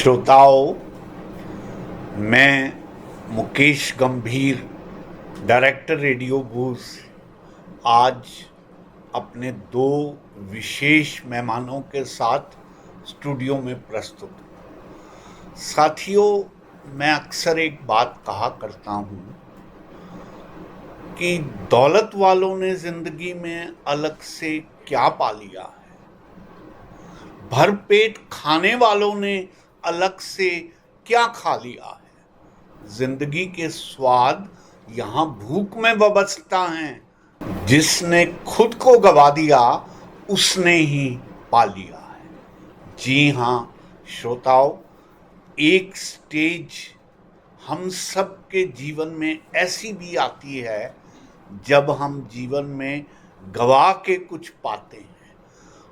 श्रोताओं, मैं मुकेश गंभीर, डायरेक्टर रेडियो बूज, आज अपने दो विशेष मेहमानों के साथ स्टूडियो में प्रस्तुत हूँ। साथियों, मैं अक्सर एक बात कहा करता हूँ कि दौलत वालों ने ज़िंदगी में अलग से क्या पा लिया है, भरपेट खाने वालों ने अलग से क्या खा लिया है। जिंदगी के स्वाद यहाँ भूख में वाबस्ता हैं। जिसने खुद को गवा दिया उसने ही पा लिया है। जी हाँ श्रोताओं, एक स्टेज हम सब के जीवन में ऐसी भी आती है जब हम जीवन में गवा के कुछ पाते हैं,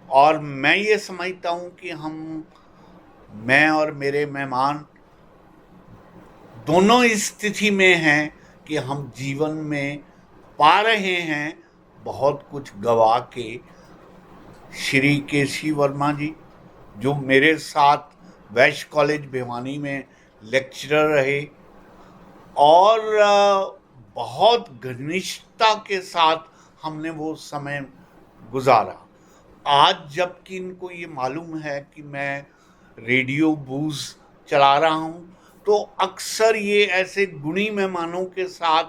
और मैं ये समझता हूँ कि मैं और मेरे मेहमान दोनों इस स्थिति में हैं कि हम जीवन में पा रहे हैं बहुत कुछ गवा के। श्री केसी वर्मा जी, जो मेरे साथ वैश्य कॉलेज भिवानी में लेक्चरर रहे और बहुत घनिष्ठता के साथ हमने वो समय गुजारा। आज जबकि इनको ये मालूम है कि मैं रेडियो बूज चला रहा हूँ, तो अक्सर ये ऐसे गुणी मेहमानों के साथ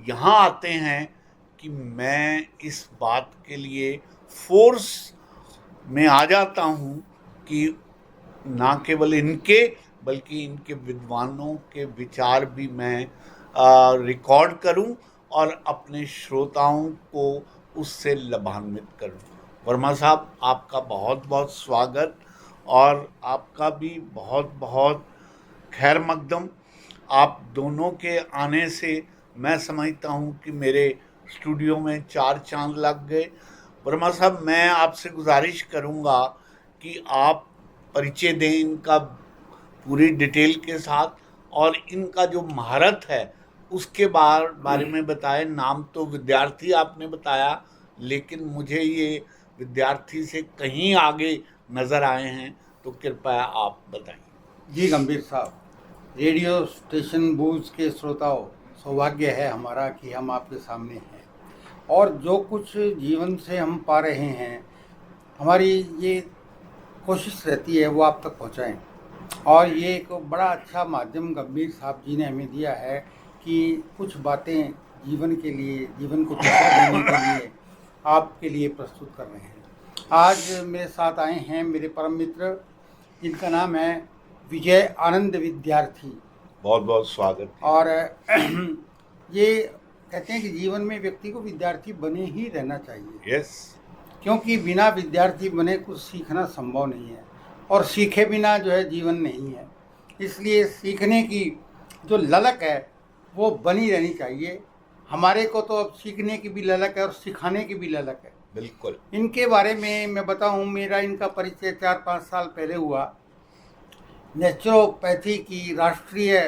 यहाँ आते हैं कि मैं इस बात के लिए फोर्स में आ जाता हूँ कि ना केवल इनके बल्कि इनके विद्वानों के विचार भी मैं रिकॉर्ड करूँ और अपने श्रोताओं को उससे लाभान्वित करूँ। वर्मा साहब, आपका बहुत बहुत स्वागत और आपका भी बहुत बहुत खैर मकदम। आप दोनों के आने से मैं समझता हूँ कि मेरे स्टूडियो में चार चांद लग गए। वर्मा साहब, मैं आपसे गुजारिश करूँगा कि आप परिचय दें इनका पूरी डिटेल के साथ, और इनका जो महारत है उसके बारे में बताएं। नाम तो विद्यार्थी आपने बताया, लेकिन मुझे ये विद्यार्थी से कहीं आगे नज़र आए हैं, तो कृपया आप बताइए। जी गंभीर साहब, रेडियो स्टेशन बूज के श्रोताओं, सौभाग्य है हमारा कि हम आपके सामने हैं और जो कुछ जीवन से हम पा रहे हैं, हमारी ये कोशिश रहती है वो आप तक पहुंचाएं। और ये एक बड़ा अच्छा माध्यम गंभीर साहब जी ने हमें दिया है कि कुछ बातें जीवन के लिए, जीवन को दिशा देने के लिए आपके लिए प्रस्तुत कर रहे हैं। आज मेरे साथ आए हैं मेरे परम मित्र, जिनका नाम है विजय आनंद विद्यार्थी। बहुत बहुत स्वागत। और ये कहते हैं कि जीवन में व्यक्ति को विद्यार्थी बने ही रहना चाहिए। यस, क्योंकि बिना विद्यार्थी बने कुछ सीखना संभव नहीं है, और सीखे बिना जो है जीवन नहीं है। इसलिए सीखने की जो ललक है वो बनी रहनी चाहिए। हमारे को तो अब सीखने की भी ललक है और सिखाने की भी ललक है। बिल्कुल। इनके बारे में मैं बताऊं, मेरा इनका परिचय 4-5 साल पहले हुआ। नेचुरोपैथी की राष्ट्रीय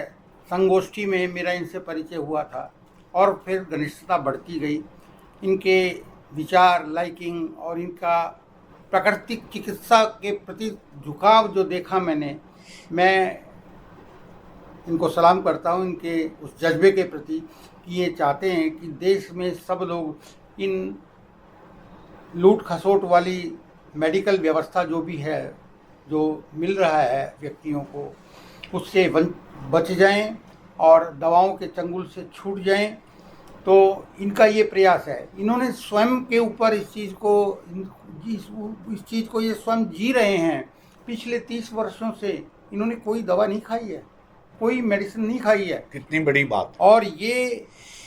संगोष्ठी में मेरा इनसे परिचय हुआ था और फिर घनिष्ठता बढ़ती गई। इनके विचार, लाइकिंग और इनका प्राकृतिक चिकित्सा के प्रति झुकाव जो देखा मैंने, मैं इनको सलाम करता हूं इनके उस जज्बे के प्रति कि ये चाहते हैं कि देश में सब लोग इन लूट खसोट वाली मेडिकल व्यवस्था जो भी है, जो मिल रहा है व्यक्तियों को, उससे बच जाएं और दवाओं के चंगुल से छूट जाएं। तो इनका ये प्रयास है। इन्होंने स्वयं के ऊपर इस चीज़ को ये स्वयं जी रहे हैं। पिछले 30 वर्षों से इन्होंने कोई दवा नहीं खाई है, कोई मेडिसिन नहीं खाई है। कितनी बड़ी बात। और ये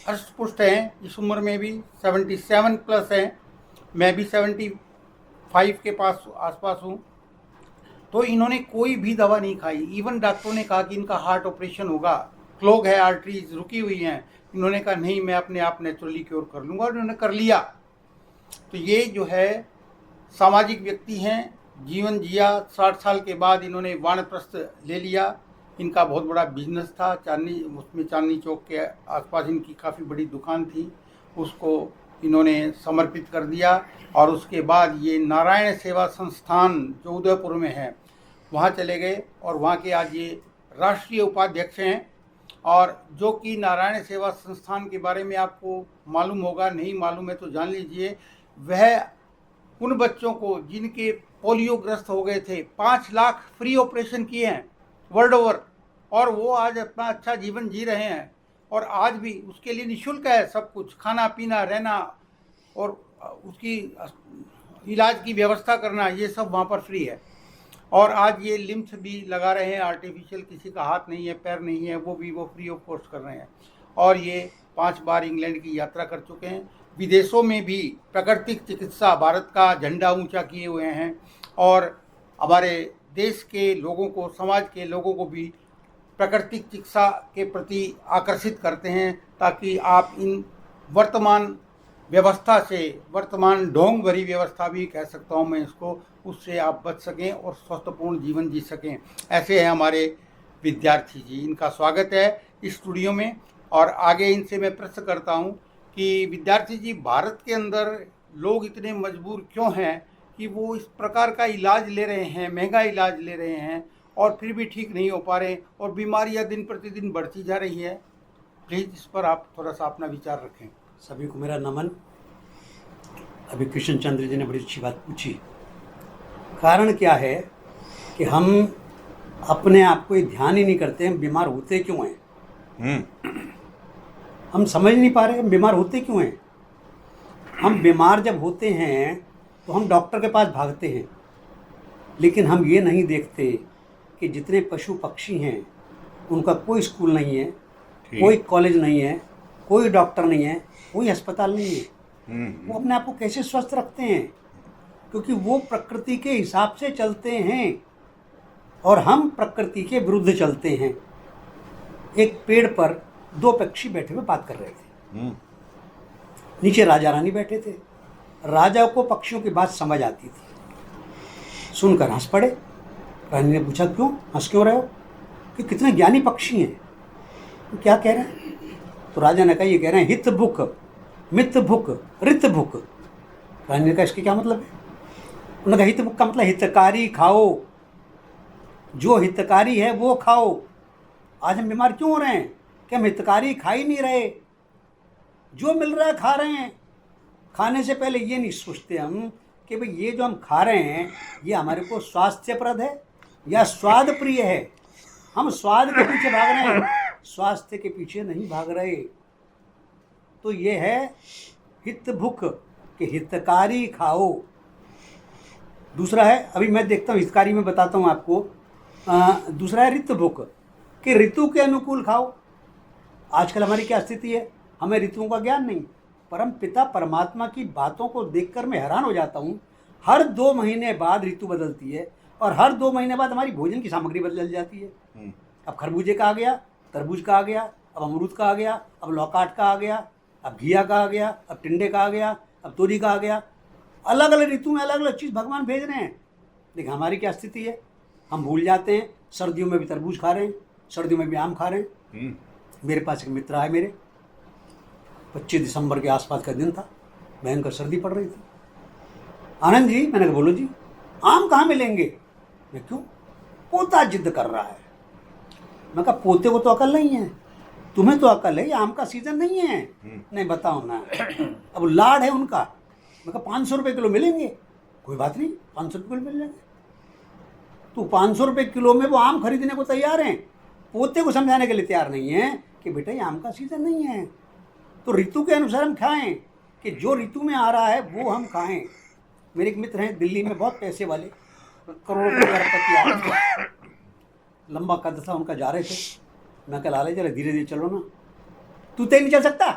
हष्ट-पुष्ट हैं, इस उम्र में भी 77 प्लस हैं। मैं भी 75 के आसपास हूँ। तो इन्होंने कोई भी दवा नहीं खाई। इवन डॉक्टरों ने कहा कि इनका हार्ट ऑपरेशन होगा, क्लॉग है, आर्टरीज रुकी हुई हैं। इन्होंने कहा नहीं, मैं अपने आप नेचुरली क्योर कर लूँगा, और इन्होंने कर लिया। तो ये जो है सामाजिक व्यक्ति हैं, जीवन जिया। 60 साल के बाद इन्होंने वानप्रस्थ ले लिया। इनका बहुत बड़ा बिजनेस था, चांदनी चौक के आसपास इनकी काफ़ी बड़ी दुकान थी, उसको इन्होंने समर्पित कर दिया। और उसके बाद ये नारायण सेवा संस्थान जो उदयपुर में है, वहाँ चले गए और वहाँ के आज ये राष्ट्रीय उपाध्यक्ष हैं। और जो कि नारायण सेवा संस्थान के बारे में आपको मालूम होगा, नहीं मालूम है तो जान लीजिए, वह उन बच्चों को जिनके पोलियोग्रस्त हो गए थे 5 लाख फ्री ऑपरेशन किए हैं वर्ल्ड ओवर, और वो आज अपना अच्छा जीवन जी रहे हैं। और आज भी उसके लिए निःशुल्क है सब कुछ, खाना पीना रहना और उसकी इलाज की व्यवस्था करना, ये सब वहाँ पर फ्री है। और आज ये लिम्स भी लगा रहे हैं आर्टिफिशियल, किसी का हाथ नहीं है पैर नहीं है, वो भी वो फ्री ऑफ कॉस्ट कर रहे हैं। और ये 5 बार इंग्लैंड की यात्रा कर चुके हैं, विदेशों में भी प्राकृतिक चिकित्सा भारत का झंडा ऊंचा किए हुए हैं। और हमारे देश के लोगों को, समाज के लोगों को भी प्राकृतिक चिकित्सा के प्रति आकर्षित करते हैं, ताकि आप इन वर्तमान व्यवस्था से, वर्तमान ढोंग भरी व्यवस्था भी कह सकता हूँ मैं इसको, उससे आप बच सकें और स्वस्थपूर्ण जीवन जी सकें। ऐसे हैं हमारे विद्यार्थी जी, इनका स्वागत है इस स्टूडियो में। और आगे इनसे मैं प्रश्न करता हूँ कि विद्यार्थी जी, भारत के अंदर लोग इतने मजबूर क्यों हैं कि वो इस प्रकार का इलाज ले रहे हैं, महंगा इलाज ले रहे हैं, और फिर भी ठीक नहीं हो पा रहे, और बीमारियां दिन प्रतिदिन बढ़ती जा रही है। प्लीज़ इस पर आप थोड़ा सा अपना विचार रखें। सभी को मेरा नमन। अभी कृष्ण चंद्र जी ने बड़ी अच्छी बात पूछी। कारण क्या है कि हम अपने आप को ध्यान ही नहीं करते, हम बीमार होते क्यों हैं। हम समझ नहीं पा रहे हम बीमार होते क्यों हैं। हम बीमार जब होते हैं तो हम डॉक्टर के पास भागते हैं, लेकिन हम ये नहीं देखते कि जितने पशु पक्षी हैं उनका कोई स्कूल नहीं है, कोई कॉलेज नहीं है, कोई डॉक्टर नहीं है, कोई अस्पताल नहीं है। वो अपने आप को कैसे स्वस्थ रखते हैं, क्योंकि वो प्रकृति के हिसाब से चलते हैं और हम प्रकृति के विरुद्ध चलते हैं। एक पेड़ पर 2 पक्षी बैठे हुए बात कर रहे थे। नीचे राजा रानी बैठे थे। राजा को पक्षियों की बात समझ आती थी, सुनकर हंस पड़े। रानी ने पूछा, क्यों हंस क्यों रहे हो, कि कितने ज्ञानी पक्षी हैं, तो क्या कह रहे हैं। तो राजा ने कहा, ये कह रहे हैं हित भुक मित भुक रित भुक। रानी ने कहा, इसके क्या मतलब है। उन्होंने कहा, हित भुक का मतलब हितकारी खाओ, जो हितकारी है वो खाओ। आज हम बीमार क्यों हो रहे हैं कि हम हितकारी खा ही नहीं रहे, जो मिल रहा है खा रहे हैं। खाने से पहले ये नहीं सोचते हम कि भाई ये जो हम खा रहे हैं ये हमारे को स्वास्थ्यप्रद है या स्वाद प्रिय है। हम स्वाद के पीछे भाग रहे हैं, स्वास्थ्य के पीछे नहीं भाग रहे। तो ये है हित भुक कि हितकारी खाओ। दूसरा है, अभी मैं देखता हूँ हितकारी में बताता हूँ आपको। दूसरा है ऋतु भुक कि ऋतु के अनुकूल खाओ। आजकल हमारी क्या स्थिति है, हमें ऋतुओं का ज्ञान नहीं। परम पिता परमात्मा की बातों को देखकर मैं हैरान हो जाता हूँ। हर 2 महीने बाद ऋतु बदलती है और हर 2 महीने बाद हमारी भोजन की सामग्री बदल जाती है। अब खरबूजे का आ गया, तरबूज का आ गया, अब अमरूद का आ गया, अब लौकाट का आ गया, अब घिया का आ गया, अब टिंडे का आ गया, अब तोरी का आ गया। अलग अलग ऋतु में अलग अलग चीज़ भगवान भेज रहे हैं। लेकिन हमारी क्या स्थिति है, हम भूल जाते हैं। सर्दियों में भी तरबूज खा रहे हैं, सर्दियों में भी आम खा रहे हैं। मेरे पास एक मित्र आए, मेरे 25 दिसंबर के आसपास का दिन था, भयंकर सर्दी पड़ रही थी। आनंद जी, मैंने कहा बोलो जी, आम कहाँ मिलेंगे। मैं क्यों, पोता जिद कर रहा है। मैं कहा पोते को तो अकल नहीं है, तुम्हें तो अकल है, ये आम का सीजन नहीं है। नहीं बताओ ना, अब लाड है उनका। मैं कहा 500 रुपये किलो मिलेंगे। कोई बात नहीं, 500 रुपये किलो मिल जाएंगे। तो 500 रुपये किलो में वो आम खरीदने को तैयार हैं, पोते को समझाने के लिए तैयार नहीं है कि बेटा ये आम का सीजन नहीं है। तो ऋतु के अनुसार हम खाएं, कि जो ऋतु में आ रहा है वो हम खाएं। मेरे एक मित्र हैं दिल्ली में, बहुत पैसे वाले, करोड़ों करोड़पति, लंबा कद था उनका, जा रहे थे। मैं कहा लाले जरा धीरे धीरे चलो ना, तू तेज नहीं चल सकता।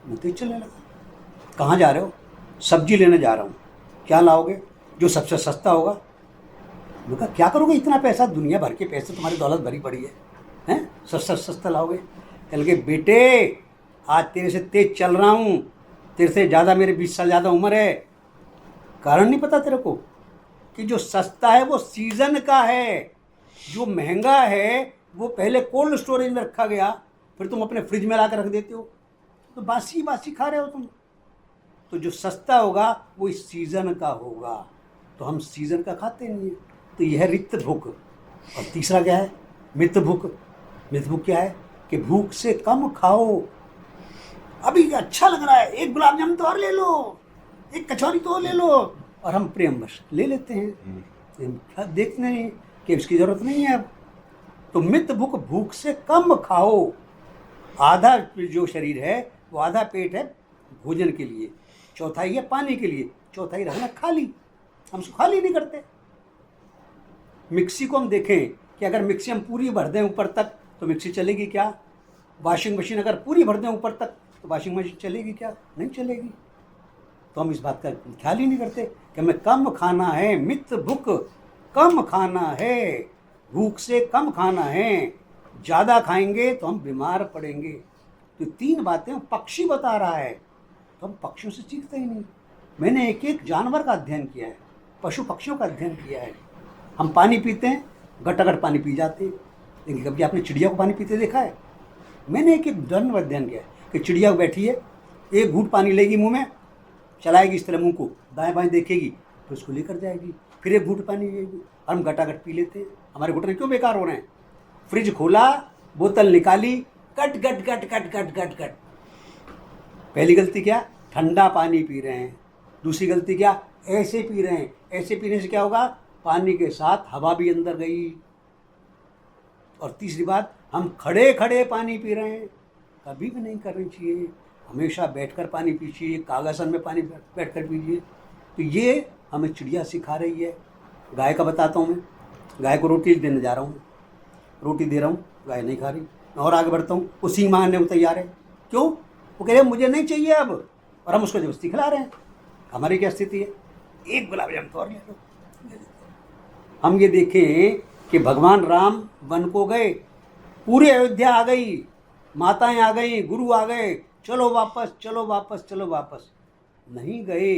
मैं तेज चलने लगा। कहाँ जा रहे हो। सब्जी लेने जा रहा हूँ। क्या लाओगे, जो सबसे सस्ता होगा। मैं कहा क्या करोगे इतना पैसा, दुनिया भर के पैसे, तुम्हारी दौलत भरी पड़ी है, हैं सस्ता सस्ता लाओगे। कह लगे बेटे आज तेरे से तेज चल रहा हूँ, तेरे से ज़्यादा, मेरे 20 साल ज़्यादा उम्र है। कारण नहीं पता तेरे को कि जो सस्ता है वो सीज़न का है, जो महंगा है वो पहले कोल्ड स्टोरेज में रखा गया, फिर तुम अपने फ्रिज में ला कर रख देते हो, तो बासी बासी खा रहे हो तुम। तो जो सस्ता होगा वो इस सीज़न का होगा, तो हम सीज़न का खाते नहीं हैं। तो यह है रिक्त भूख। और तीसरा क्या है? मित भूख। मित भूख क्या है? कि भूख से कम खाओ। अभी अच्छा लग रहा है, एक गुलाब जामुन तो और ले लो, एक कचौरी तो और ले लो, और हम प्रेमवश ले लेते हैं, देखते नहीं कि इसकी जरूरत नहीं है अब। तो मित भूख, भूख से कम खाओ। आधा जो शरीर है वो आधा पेट है भोजन के लिए, चौथाई है पानी के लिए, चौथाई रहना खाली। हम उसको खाली नहीं करते। मिक्सी को हम देखें कि अगर मिक्सी हम पूरी भर दें ऊपर तक तो मिक्सी चलेगी क्या? वॉशिंग मशीन अगर पूरी भर दें ऊपर तक तो वॉशिंग मशीन चलेगी क्या? नहीं चलेगी। तो हम इस बात का ख्याल ही नहीं करते कि हमें कम खाना है। मित भूख, कम खाना है, भूख से कम खाना है। ज़्यादा खाएंगे तो हम बीमार पड़ेंगे। तो 3 बातें पक्षी बता रहा है, तो हम पक्षियों से सीखते ही नहीं। मैंने एक एक जानवर का अध्ययन किया है, पशु पक्षियों का अध्ययन किया है। हम पानी पीते हैं, गटागट पानी पी जाते हैं, लेकिन कभी आपने चिड़िया को पानी पीते देखा है? मैंने एक एक जानवर अध्ययन किया है कि चिड़िया बैठी है, एक घूंट पानी लेगी मुंह में, चलाएगी इस तरह मुंह को, दाएं बाएं देखेगी, तो उसको लेकर जाएगी, फिर एक घूंट पानी लेगी। और हम गटागट पी लेते हैं। हमारे घुटने क्यों बेकार हो रहे हैं? फ्रिज खोला, बोतल निकाली, cut cut cut cut cut cut cut. पहली गलती क्या? ठंडा पानी पी रहे हैं। दूसरी गलती क्या? ऐसे पी रहे हैं। ऐसे पीने से क्या होगा? पानी के साथ हवा भी अंदर गई। और तीसरी बात, हम खड़े खड़े पानी पी रहे हैं। कभी भी नहीं करनी चाहिए, हमेशा बैठकर पानी पीजिए, कागज़न में पानी बैठकर पीजिए। तो ये हमें चिड़िया सिखा रही है। गाय का बताता हूँ मैं। गाय को रोटी देने जा रहा हूँ, रोटी दे रहा हूँ, गाय नहीं खा रही। मैं और आगे बढ़ता हूँ, वो सींग मारने को तैयार है। क्यों? वो कह रहे मुझे नहीं चाहिए अब, और हम उसको जबरदस्ती खिला रहे हैं। हमारी क्या स्थिति है? एक गुलाब जामुन तो और ले लो। हम ये देखें कि भगवान राम वन को गए, पूरी अयोध्या आ गई, माताएं आ गई, गुरु आ गए, चलो वापस चलो वापस चलो वापस। नहीं गए।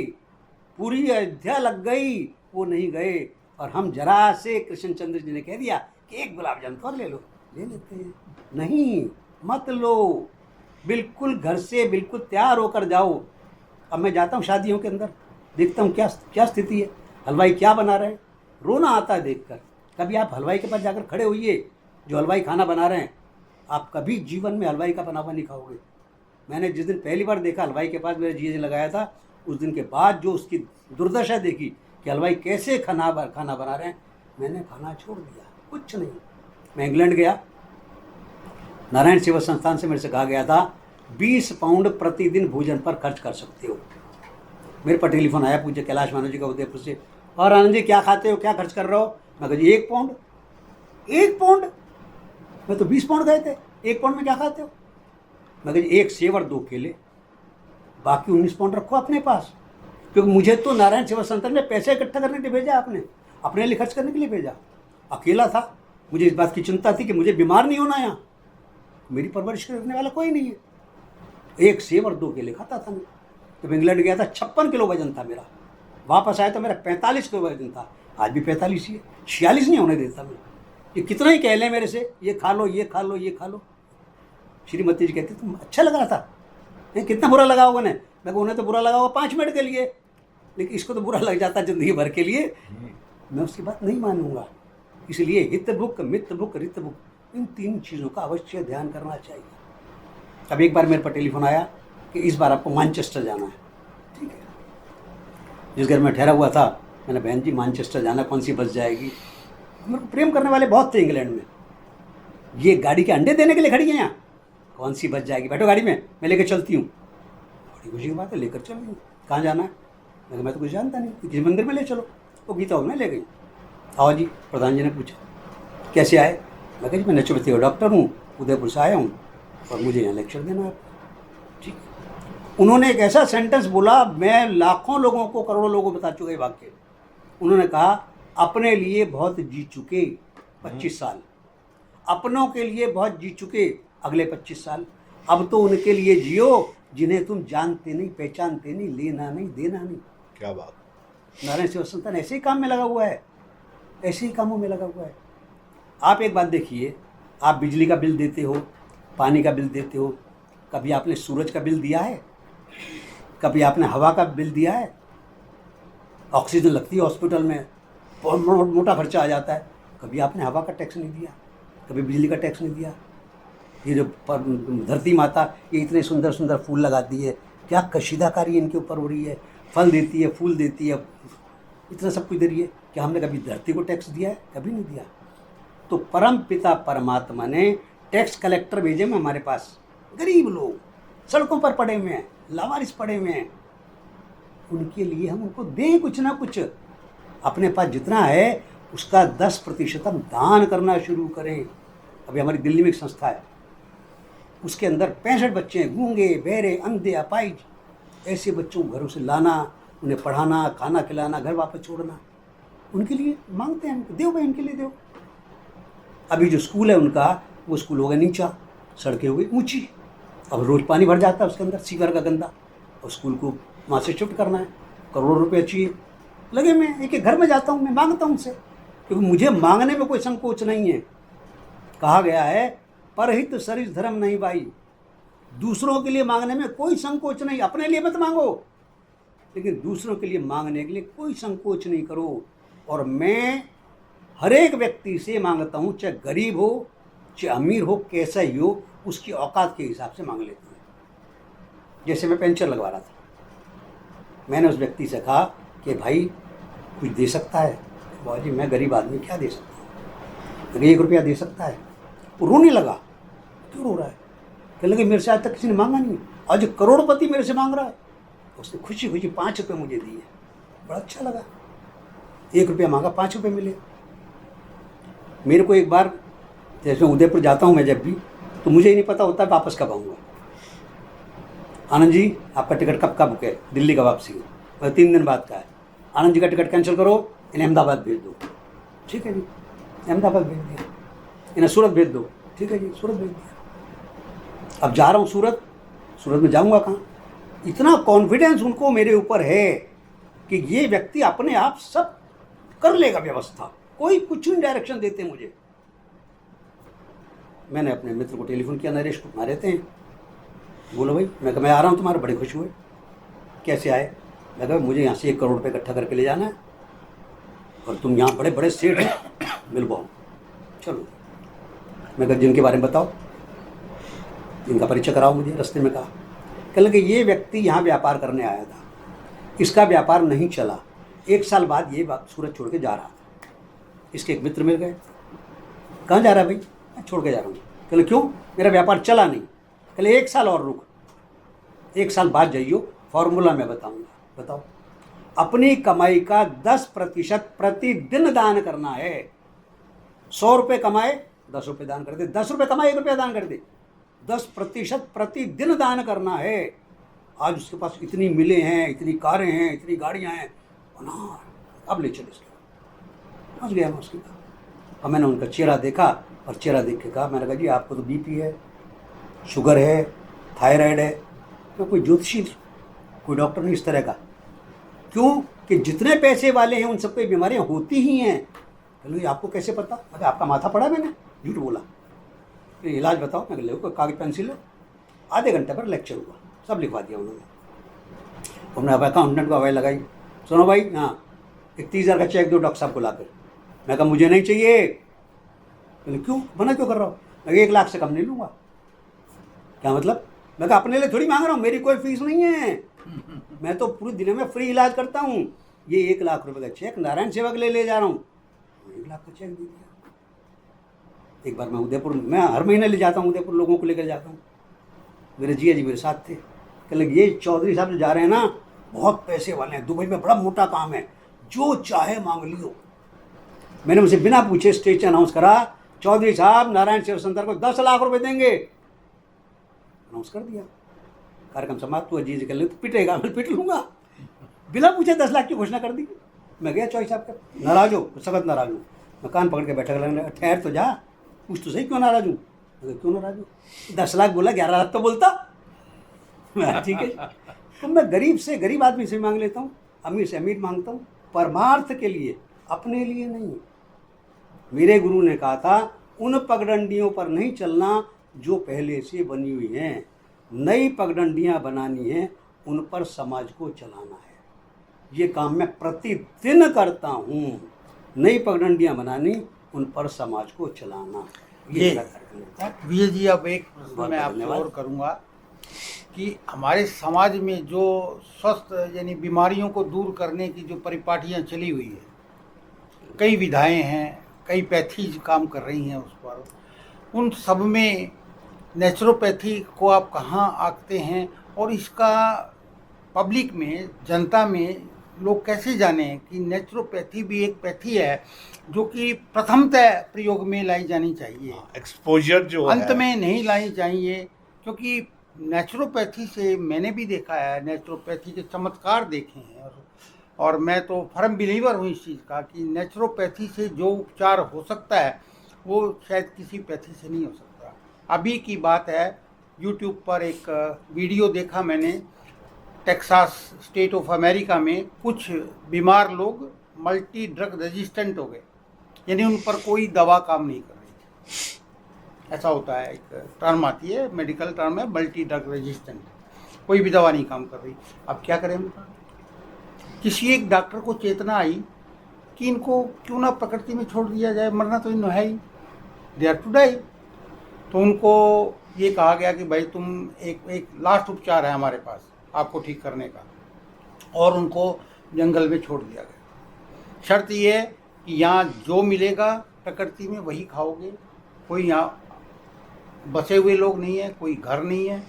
पूरी अयोध्या लग गई, वो नहीं गए। और हम जरा से कृष्णचंद्र जी ने कह दिया कि एक गुलाब जामुन तो और ले लो, ले लेते हैं। नहीं, मत लो। बिल्कुल घर से बिल्कुल तैयार होकर जाओ। अब मैं जाता हूँ शादियों के अंदर, देखता हूँ क्या क्या स्थिति है, हलवाई क्या बना रहे हैं, रोना आता है देखकर। कभी आप हलवाई के पास जाकर खड़े होइए, जो हलवाई खाना बना रहे हैं, आप कभी जीवन में हलवाई का बना हुआ नहीं खाओगे। मैंने जिस दिन पहली बार देखा हलवाई के पास, मेरे जीजा ने लगाया था, उस दिन के बाद जो उसकी दुर्दशा देखी कि हलवाई कैसे खाना बना रहे हैं, मैंने खाना छोड़ दिया। कुछ नहीं। मैं इंग्लैंड गया, नारायण सेवा संस्थान से मेरे से कहा गया था 20 पाउंड प्रतिदिन भोजन पर खर्च कर सकते हो। मेरे पर टेलीफोन आया पूज्य कैलाश मानव जी का उदयपुर से, और आनंद जी क्या खाते हो, क्या खर्च कर रहे हो? मैं कहा जी 1 पाउंड। 1 पाउंड? मैं तो 20 पाउंड गए थे, 1 पाउंड में क्या खाते हो? मैं कहा जी 1 सेव और 2 केले, बाकी 19 पाउंड रखो अपने पास। क्योंकि मुझे तो नारायण सेवा संस्थान में पैसे इकट्ठा करने के लिए भेजा, आपने अपने लिए खर्च करने के लिए भेजा। अकेला था, मुझे इस बात की चिंता थी कि मुझे बीमार नहीं होना, यहाँ मेरी परवरिश करने वाला कोई नहीं है। 1 सेव और 2 केले खाता था मैं। जब इंग्लैंड गया था 56 किलो वजन था मेरा, वापस आया तो मेरा 45 किलो वजन था। आज भी 45 ही है, 46 नहीं होने देता मैं। ये कितना ही कह लें मेरे से, ये खा लो, ये खा लो, ये खा लो। श्रीमती जी कहती तुम अच्छा लग रहा था, नहीं कितना बुरा लगा होगा उन्हें। मैं उन्हें तो बुरा लगा होगा 5 मिनट के लिए, लेकिन इसको तो बुरा लग जाता ज़िंदगी भर के लिए। मैं उसकी बात नहीं मानूंगा। इसलिए हित भुक, मित भुक, रित भुक, इन 3 चीज़ों का अवश्य ध्यान करना चाहिए। अब एक बार मेरे पर टेलीफोन आया कि इस बार आपको मैनचेस्टर जाना है। ठीक है, जिस घर में ठहरा हुआ था, मैंने बहन जी मैनचेस्टर जाना, कौन सी बस जाएगी? मेरे को प्रेम करने वाले बहुत थे इंग्लैंड में। ये गाड़ी के अंडे देने के लिए खड़ी है यहाँ, कौन सी बस जाएगी, बैठो गाड़ी में, मैं लेकर चलती हूँ। बड़ी खुशी की बात है, लेकर चल रही हूँ। कहाँ जाना है? मैं तो कुछ जानता नहीं, किसी मंदिर में ले चलो। वो गीता में ले गई। आओ जी, प्रधान जी ने पूछा कैसे आए? मैं कहा जी मैं नेचुरोपैथी डॉक्टर हूँ, उदयपुर से आया हूँ और मुझे यहाँ लेक्चर देना है। ठीक। उन्होंने एक ऐसा सेंटेंस बोला, मैं लाखों लोगों को, करोड़ों लोगों को बता चुके ये वाक्य। उन्होंने कहा अपने लिए बहुत जी चुके 25 साल, अपनों के लिए बहुत जी चुके अगले 25 साल, अब तो उनके लिए जियो जिन्हें तुम जानते नहीं, पहचानते नहीं, लेना नहीं, देना नहीं। क्या बात। नारायण सेवा संस्थान ऐसे ही काम में लगा हुआ है, ऐसे ही कामों में लगा हुआ है। आप एक बात देखिए, आप बिजली का बिल देते हो, पानी का बिल देते हो, कभी आपने सूरज का बिल दिया है? कभी आपने हवा का बिल दिया है? ऑक्सीजन लगती है हॉस्पिटल में, मोटा खर्चा आ जाता है। कभी आपने हवा का टैक्स नहीं दिया, कभी बिजली का टैक्स नहीं दिया। ये जो धरती माता ये इतने सुंदर सुंदर फूल लगाती है, क्या कशीदाकारी इनके ऊपर हो रही है, फल देती है, फूल देती है, इतना सब कुछ दे रही है। क्या हमने कभी धरती को टैक्स दिया है? कभी नहीं दिया। तो परम पिता परमात्मा ने टैक्स कलेक्टर भेजे में हमारे पास, गरीब लोग सड़कों पर पड़े हुए हैं, लावारिस पड़े हुए हैं, उनके लिए हम उनको दें कुछ ना कुछ। अपने पास जितना है उसका 10% हम दान करना शुरू करें। अभी हमारी दिल्ली में एक संस्था है, उसके अंदर 65 बच्चे हैं, गूंगे, बहरे, अंधे, अपाहिज। ऐसे बच्चों को घरों से लाना, उन्हें पढ़ाना, खाना खिलाना, घर वापस छोड़ना, उनके लिए मांगते हैं, दो भाई, उनके लिए दो। अभी जो स्कूल है उनका, वो स्कूल हो गया नीचा, सड़कें हो गई ऊंची, अब रोज़ पानी भर जाता है उसके अंदर, सीवर का गंदा, और स्कूल को वहाँ से शिफ्ट करना है, करोड़ों रुपये चाहिए लगे। मैं एक एक घर में जाता हूँ, मैं मांगता हूँ उनसे, क्योंकि मुझे मांगने में कोई संकोच नहीं है। कहा गया है परहित सरिस धर्म नहीं भाई, दूसरों के लिए मांगने में कोई संकोच नहीं। अपने लिए मत मांगो, लेकिन दूसरों के लिए मांगने के लिए कोई संकोच नहीं करो। और मैं हर एक व्यक्ति से मांगता हूँ, चाहे गरीब हो चाहे अमीर हो, कैसा ही हो, उसकी औकात के हिसाब से मांग लेता हूँ। जैसे मैं पेंशन लगवा रहा था, मैंने उस व्यक्ति से कहा कि भाई कुछ दे सकता है? बाबा जी मैं गरीब आदमी, क्या दे सकता हूँ? 1 रुपया दे सकता है? वो रोने लगा। क्यों रो रहा है? कहने लगे मेरे से आज तक किसी ने मांगा नहीं, आज करोड़पति मेरे से मांग रहा है। उसने खुशी खुशी 5 रुपये मुझे दिए, बड़ा अच्छा लगा। 1 रुपया मांगा, 5 रुपये मिले। मेरे को एक बार, जैसे उदयपुर जाता हूँ मैं जब भी, तो मुझे ही नहीं पता होता वापस कब आऊँगा। आनंद जी आपका टिकट कब का बुक है? दिल्ली का वापसी है, 3 दिन बाद का है। आनंद जी का टिकट कैंसिल करो, इन्हें अहमदाबाद भेज दो। ठीक है जी, अहमदाबाद भेज दिया। इन्हें सूरत भेज दो। ठीक है जी, सूरत भेज दिया। अब जा रहा हूँ सूरत, सूरत में जाऊँगा कहाँ? इतना कॉन्फिडेंस उनको मेरे ऊपर है कि ये व्यक्ति अपने आप सब कर लेगा व्यवस्था, कोई कुछ नहीं डायरेक्शन देते मुझे। मैंने अपने मित्र को टेलीफोन किया, नरेश को, वहाँ रहते हैं। बोलो भाई, मैं कहा मैं आ रहा हूँ तुम्हारे, बड़े खुश हुए। कैसे आए? मैं कहा मुझे यहाँ से 1 करोड़ रुपये इकट्ठा करके ले जाना है, और तुम यहाँ बड़े बड़े सेठ हैं, मिल पाओ। चलो, मैं कहा जिनके बारे में बताओ, इनका परिचय कराओ मुझे। रास्ते में कहा, कहने लगे ये व्यक्ति यहाँ व्यापार करने आया था, इसका व्यापार नहीं चला, 1 साल बाद ये सूरत छोड़ के जा रहा था। इसके एक मित्र मिल गए। कहाँ जा रहा है भाई? मैं छोड़ के जा रहा हूँ। कहले क्यों? मेरा व्यापार चला नहीं। कहले 1 साल और रुक, 1 साल बाद जाइयो, फॉर्मूला मैं बताऊँगा। बताओ, अपनी कमाई का 10% प्रतिदिन दान करना है। 100 रुपये कमाए, 10 रुपये दान कर दे, 10 रुपये कमाए, 1 रुपया दान कर दे। 10% प्रतिदिन दान करना है। आज उसके पास इतनी मिलें हैं, इतनी कारें हैं, इतनी गाड़ियाँ हैं, अब ले चले इसके। पहुँच गया मैं उसके पास, और मैंने उनका चेहरा देखा, और चेहरा देख के कहा, मैंने कहा जी आपको तो बीपी है, शुगर है, थायराइड है। तो कोई ज्योतिषी, कोई डॉक्टर नहीं इस तरह का। क्यों? कि जितने पैसे वाले हैं उन सबको बीमारियां होती ही हैं। चलो आपको कैसे पता? अरे आपका माथा पड़ा? मैंने झूठ बोला। फिर इलाज बताओ। मैं ले कोई कागज पेंसिल लो। आधे घंटे पर लेक्चर हुआ, सब लिखवा दिया उन्होंने। उन्होंने अब अकाउंटेंट को आवाज़ लगाई, सुनो भाई, हाँ 31,000 का चेक दो डॉक्टर साहब को लाकर। मैं कहा मुझे नहीं चाहिए। बोले क्यों? मना क्यों कर रहा हूँ? मैं 1 लाख से कम नहीं लूँगा। क्या मतलब? मैं कहा अपने लिए थोड़ी मांग रहा हूँ, मेरी कोई फीस नहीं है, मैं तो पूरी दुनिया में फ्री इलाज करता हूँ। ये 1 लाख रुपए का चेक नारायण सेवा के लिए ले जा रहा हूँ। 1 लाख का चेक दे दिया। एक बार मैं उदयपुर, मैं हर महीने ले जाता हूँ उदयपुर, लोगों को लेकर जाता हूँ। मेरे जिया जी मेरे साथ थे। कह लगे ये चौधरी साहब जो जा रहे हैं ना, बहुत पैसे वाले हैं, दुबई में बड़ा मोटा काम है, जो चाहे मांग लियो। मैंने उनसे बिना पूछे स्टेज अनाउंस करा, चौधरी साहब नारायण सेवा सेंटर को 10 लाख रुपए देंगे। अनाउंस कर दिया। कार्यक्रम समाप्त हुआ। जी कर ले तो पिटेगा, मैं पिट लूँगा। बिना पूछे 10 लाख की घोषणा कर दी। मैं गया चौधरी साहब का, नाराज हो, सख्त नाराज हूँ। मैं कान पकड़ के बैठा, लगा ठहर तो जा, पूछ तो सही क्यों नाराज हूँ? क्यों नाराज हूँ? 10 लाख बोला, 11 लाख तो बोलता। ठीक है। तो मैं गरीब से गरीब आदमी से मांग लेता हूँ, अमीर से अमीर मांगता हूँ, परमार्थ के लिए, अपने लिए नहीं। मेरे गुरु ने कहा था उन पगडंडियों पर नहीं चलना जो पहले से बनी हुई हैं, नई पगडंडियाँ बनानी हैं, उन पर समाज को चलाना है। ये काम मैं प्रतिदिन करता हूँ। नई पगडंडियाँ बनानी, उन पर समाज को चलाना, ये ये मेरा कार्यक्रम रहता है। विजय जी, अब एक प्रश्न बहुत मैं बहुत आपसे धन्यवाद। और करूंगा कि हमारे समाज में जो स्वस्थ यानी बीमारियों को दूर करने की जो परिपाटियां चली हुई है, कई विधाएं हैं, कई पैथीज काम कर रही हैं उस पर, उन सब में नेचुरोपैथी को आप कहाँ आंकते हैं, और इसका पब्लिक में, जनता में लोग कैसे जाने कि नेचुरोपैथी भी एक पैथी है जो कि प्रथमतः प्रयोग में लाई जानी चाहिए, एक्सपोजर जो अंत है, में नहीं लाई चाहिए। क्योंकि नेचुरोपैथी से मैंने भी देखा है, नेचुरोपैथी के चमत्कार देखे हैं, और मैं तो फर्म बिलीवर हूँ इस चीज़ का कि नेचुरोपैथी से जो उपचार हो सकता है वो शायद किसी पैथी से नहीं हो सकता। अभी की बात है, यूट्यूब पर एक वीडियो देखा मैंने, टेक्सास स्टेट ऑफ अमेरिका में कुछ बीमार लोग मल्टी ड्रग रेजिस्टेंट हो गए, यानी उन पर कोई दवा काम नहीं कर रही थी। ऐसा होता है, एक टर्म आती है, मेडिकल टर्म है, मल्टी ड्रग रेजिस्टेंट, कोई भी दवा नहीं काम कर रही। अब क्या करें उनका? किसी एक डॉक्टर को चेतना आई कि इनको क्यों ना प्रकृति में छोड़ दिया जाए, मरना तो इन्हों है ही, दे आर टू डाई। तो उनको ये कहा गया कि भाई तुम एक लास्ट उपचार है हमारे पास आपको ठीक करने का, और उनको जंगल में छोड़ दिया गया। शर्त ये है कि यहाँ जो मिलेगा प्रकृति में वही खाओगे, कोई यहाँ बसे हुए लोग नहीं है, कोई घर नहीं है,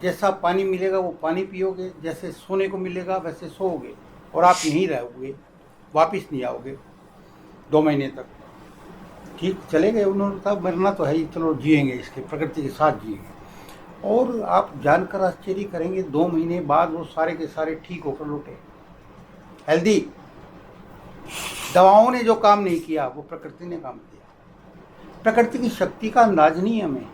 जैसा पानी मिलेगा वो पानी पियोगे, जैसे सोने को मिलेगा वैसे सोओगे, और आप यहीं रहोगे, वापस नहीं आओगे 2 महीने तक। ठीक चले गए, उन्होंने कहा मरना तो है ही, चलो जिएंगे, इसके प्रकृति के साथ जिएंगे। और आप जानकर आश्चर्य करेंगे, 2 महीने बाद वो सारे के सारे ठीक होकर लौटे, हेल्दी। दवाओं ने जो काम नहीं किया वो प्रकृति ने काम किया। प्रकृति की शक्ति का अंदाज नहीं है हमें,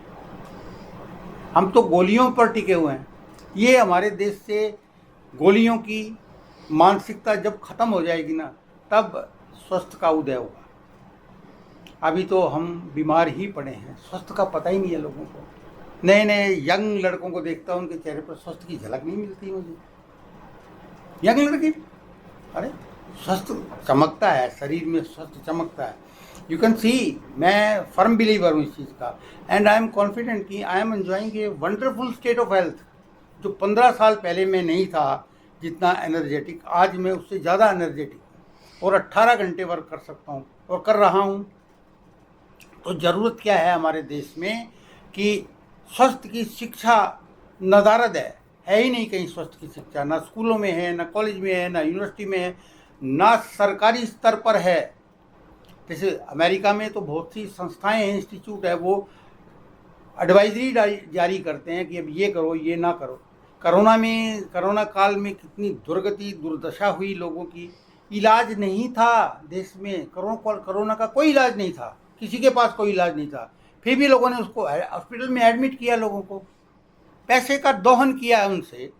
हम तो गोलियों पर टिके हुए हैं। ये हमारे देश से गोलियों की मानसिकता जब खत्म हो जाएगी ना, तब स्वस्थ का उदय होगा। अभी तो हम बीमार ही पड़े हैं, स्वस्थ का पता ही नहीं है लोगों को। नए नए यंग लड़कों को देखता हूँ, उनके चेहरे पर स्वस्थ की झलक नहीं मिलती मुझे। यंग लड़के, अरे स्वस्थ चमकता है, शरीर में स्वस्थ चमकता है, यू कैन सी। मैं फर्म बिलीवर हूँ इस चीज़ का, एंड आई एम कॉन्फिडेंट कि I am enjoying a wonderful state of health. जो 15 साल पहले मैं नहीं था जितना एनर्जेटिक, आज मैं उससे ज़्यादा एनर्जेटिक हूँ, और 18 घंटे वर्क कर सकता हूँ और कर रहा हूँ। तो ज़रूरत क्या है हमारे देश में कि स्वास्थ्य की शिक्षा नदारद है ही नहीं कहीं। स्वास्थ्य की शिक्षा ना स्कूलों में है, ना कॉलेज में है, ना यूनिवर्सिटी में है, ना सरकारी स्तर पर है। जैसे अमेरिका में तो बहुत सी संस्थाएं हैं, इंस्टीट्यूट है, वो एडवाइजरी जारी करते हैं कि अब ये करो, ये ना करो। कोरोना काल में कितनी दुर्गति दुर्दशा हुई लोगों की, इलाज नहीं था देश में। कोरोना का कोई इलाज नहीं था, किसी के पास कोई इलाज नहीं था, फिर भी लोगों ने उसको हॉस्पिटल में एडमिट किया, लोगों को पैसे का दोहन किया है उनसे।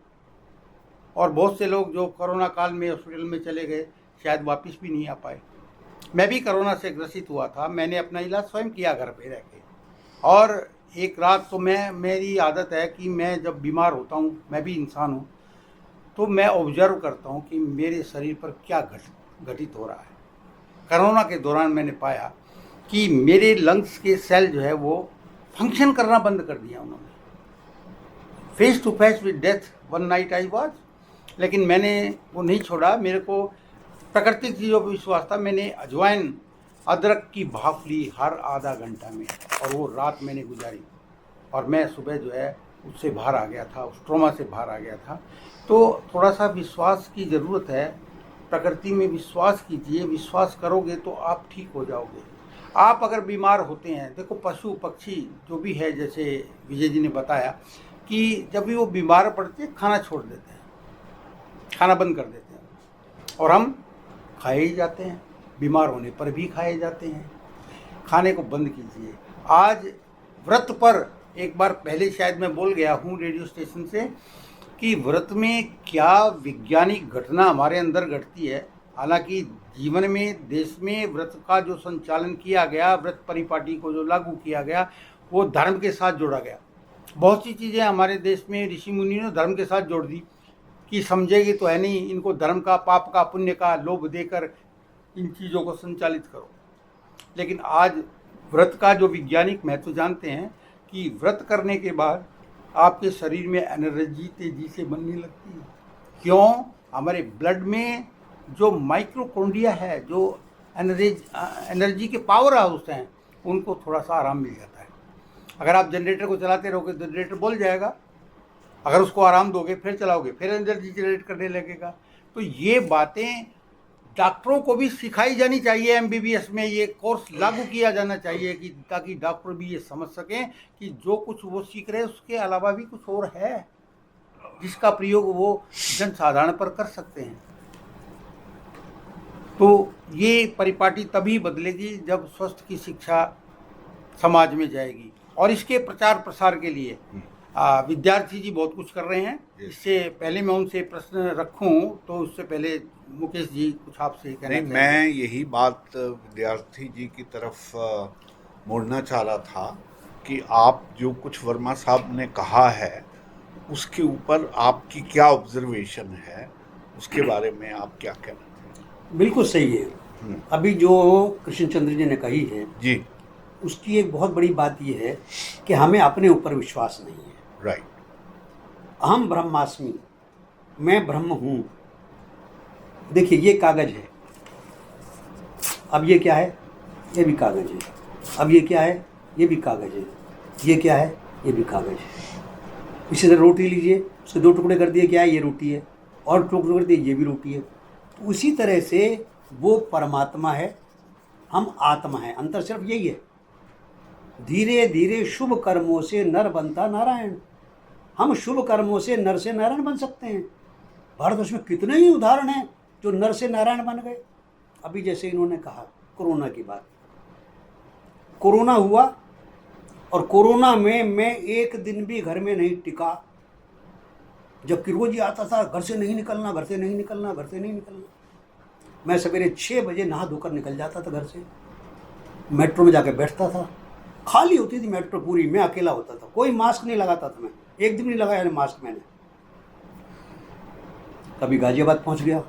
और बहुत से लोग जो कोरोना काल में हॉस्पिटल में चले गए, शायद वापस भी नहीं आ पाए। मैं भी कोरोना से ग्रसित हुआ था, मैंने अपना इलाज स्वयं किया घर पे रह के। और एक रात तो मेरी आदत है कि मैं जब बीमार होता हूँ, मैं भी इंसान हूँ, तो मैं ऑब्जर्व करता हूँ कि मेरे शरीर पर क्या घटित हो रहा है। कोरोना के दौरान मैंने पाया कि मेरे लंग्स के सेल जो है वो फंक्शन करना बंद कर दिया उन्होंने। Face to face with death one night I was, लेकिन मैंने वो नहीं छोड़ा। मेरे को प्राकृतिक चीज़ों पर विश्वास था। मैंने अजवाइन अदरक की भाप ली हर आधा घंटा में, और वो रात मैंने गुजारी, और मैं सुबह जो है उससे बाहर आ गया था, उस ट्रॉमा से बाहर आ गया था। तो थोड़ा सा विश्वास की ज़रूरत है, प्रकृति में विश्वास कीजिए, विश्वास करोगे तो आप ठीक हो जाओगे। आप अगर बीमार होते हैं, देखो पशु पक्षी जो भी है, जैसे विजय जी ने बताया कि जब भी वो बीमार पड़ते हैं खाना छोड़ देते हैं, खाना बंद कर देते हैं, और हम खाए ही जाते हैं, बीमार होने पर भी खाए जाते हैं। खाने को बंद कीजिए। आज व्रत पर, एक बार पहले शायद मैं बोल गया हूँ रेडियो स्टेशन से कि व्रत में क्या वैज्ञानिक घटना हमारे अंदर घटती है। हालांकि जीवन में, देश में व्रत का जो संचालन किया गया, व्रत परिपाटी को जो लागू किया गया, वो धर्म के साथ जोड़ा गया। बहुत सी चीज़ें हमारे देश में ऋषि मुनि ने धर्म के साथ जोड़ दी कि समझेगी तो है नहीं, इनको धर्म का, पाप का, पुण्य का लोभ देकर इन चीज़ों को संचालित करो। लेकिन आज व्रत का जो वैज्ञानिक महत्व जानते हैं कि व्रत करने के बाद आपके शरीर में एनर्जी तेजी से बनने लगती है। क्यों? हमारे ब्लड में जो माइक्रोकोन्ड्रिया है, जो एनर्जी के पावर हाउस हैं, उनको थोड़ा सा आराम मिल जाता है। अगर आप जनरेटर को चलाते रहोगे तो जनरेटर बोल जाएगा, अगर उसको आराम दोगे फिर चलाओगे फिर एनर्जी जनरेट करने लगेगा। तो ये बातें डॉक्टरों को भी सिखाई जानी चाहिए, एमबीबीएस में ये कोर्स लागू किया जाना चाहिए कि ताकि डॉक्टर भी ये समझ सकें कि जो कुछ वो सीख रहे हैं उसके अलावा भी कुछ और है जिसका प्रयोग वो जनसाधारण पर कर सकते हैं। तो ये परिपाटी तभी बदलेगी जब स्वास्थ्य की शिक्षा समाज में जाएगी। और इसके प्रचार प्रसार के लिए विद्यार्थी जी बहुत कुछ कर रहे हैं। इससे पहले मैं उनसे प्रश्न रखूं तो उससे पहले मुकेश जी कुछ आपसे कहना नहीं, मैं यही बात विद्यार्थी जी की तरफ मोड़ना चाह रहा था कि आप जो कुछ वर्मा साहब ने कहा है उसके ऊपर आपकी क्या ऑब्जर्वेशन है, उसके बारे में आप क्या कहना चाहेंगे? बिल्कुल सही है। अभी जो कृष्ण चंद्र जी ने कही है जी, उसकी एक बहुत बड़ी बात यह है कि हमें अपने ऊपर विश्वास नहीं है। राइट। अहम ब्रह्मास्मि, मैं ब्रह्म हूँ। देखिए ये कागज है, अब ये क्या है? ये भी कागज है। अब ये क्या है? ये भी कागज है। ये क्या है? ये भी कागज है। इसी तरह रोटी लीजिए, उसके दो टुकड़े कर दिए, क्या है? ये रोटी है। और टुकड़े कर दिए, ये भी रोटी है। तो उसी तरह से वो परमात्मा है, हम आत्मा है, अंतर सिर्फ यही है। धीरे धीरे शुभ कर्मों से नर बनता नारायण। हम शुभ कर्मों से नर से नारायण बन सकते हैं। भारतवर्ष में कितने ही उदाहरण हैं जो नर से नारायण बन गए। अभी जैसे इन्होंने कहा कोरोना की बात, कोरोना हुआ और कोरोना में मैं एक दिन भी घर में नहीं टिका, जबकि रोज ही आता था घर से नहीं निकलना, घर से नहीं निकलना, घर से नहीं निकलना। मैं सवेरे 6 बजे नहा धोकर निकल जाता था घर से, मेट्रो में जाकर बैठता था, खाली होती थी मेट्रो पूरी, मैं अकेला होता था, कोई मास्क नहीं लगाता था। मैं एक दिन नहीं लगाया मास्क मैंने। कभी गाजियाबाद पहुंच गया,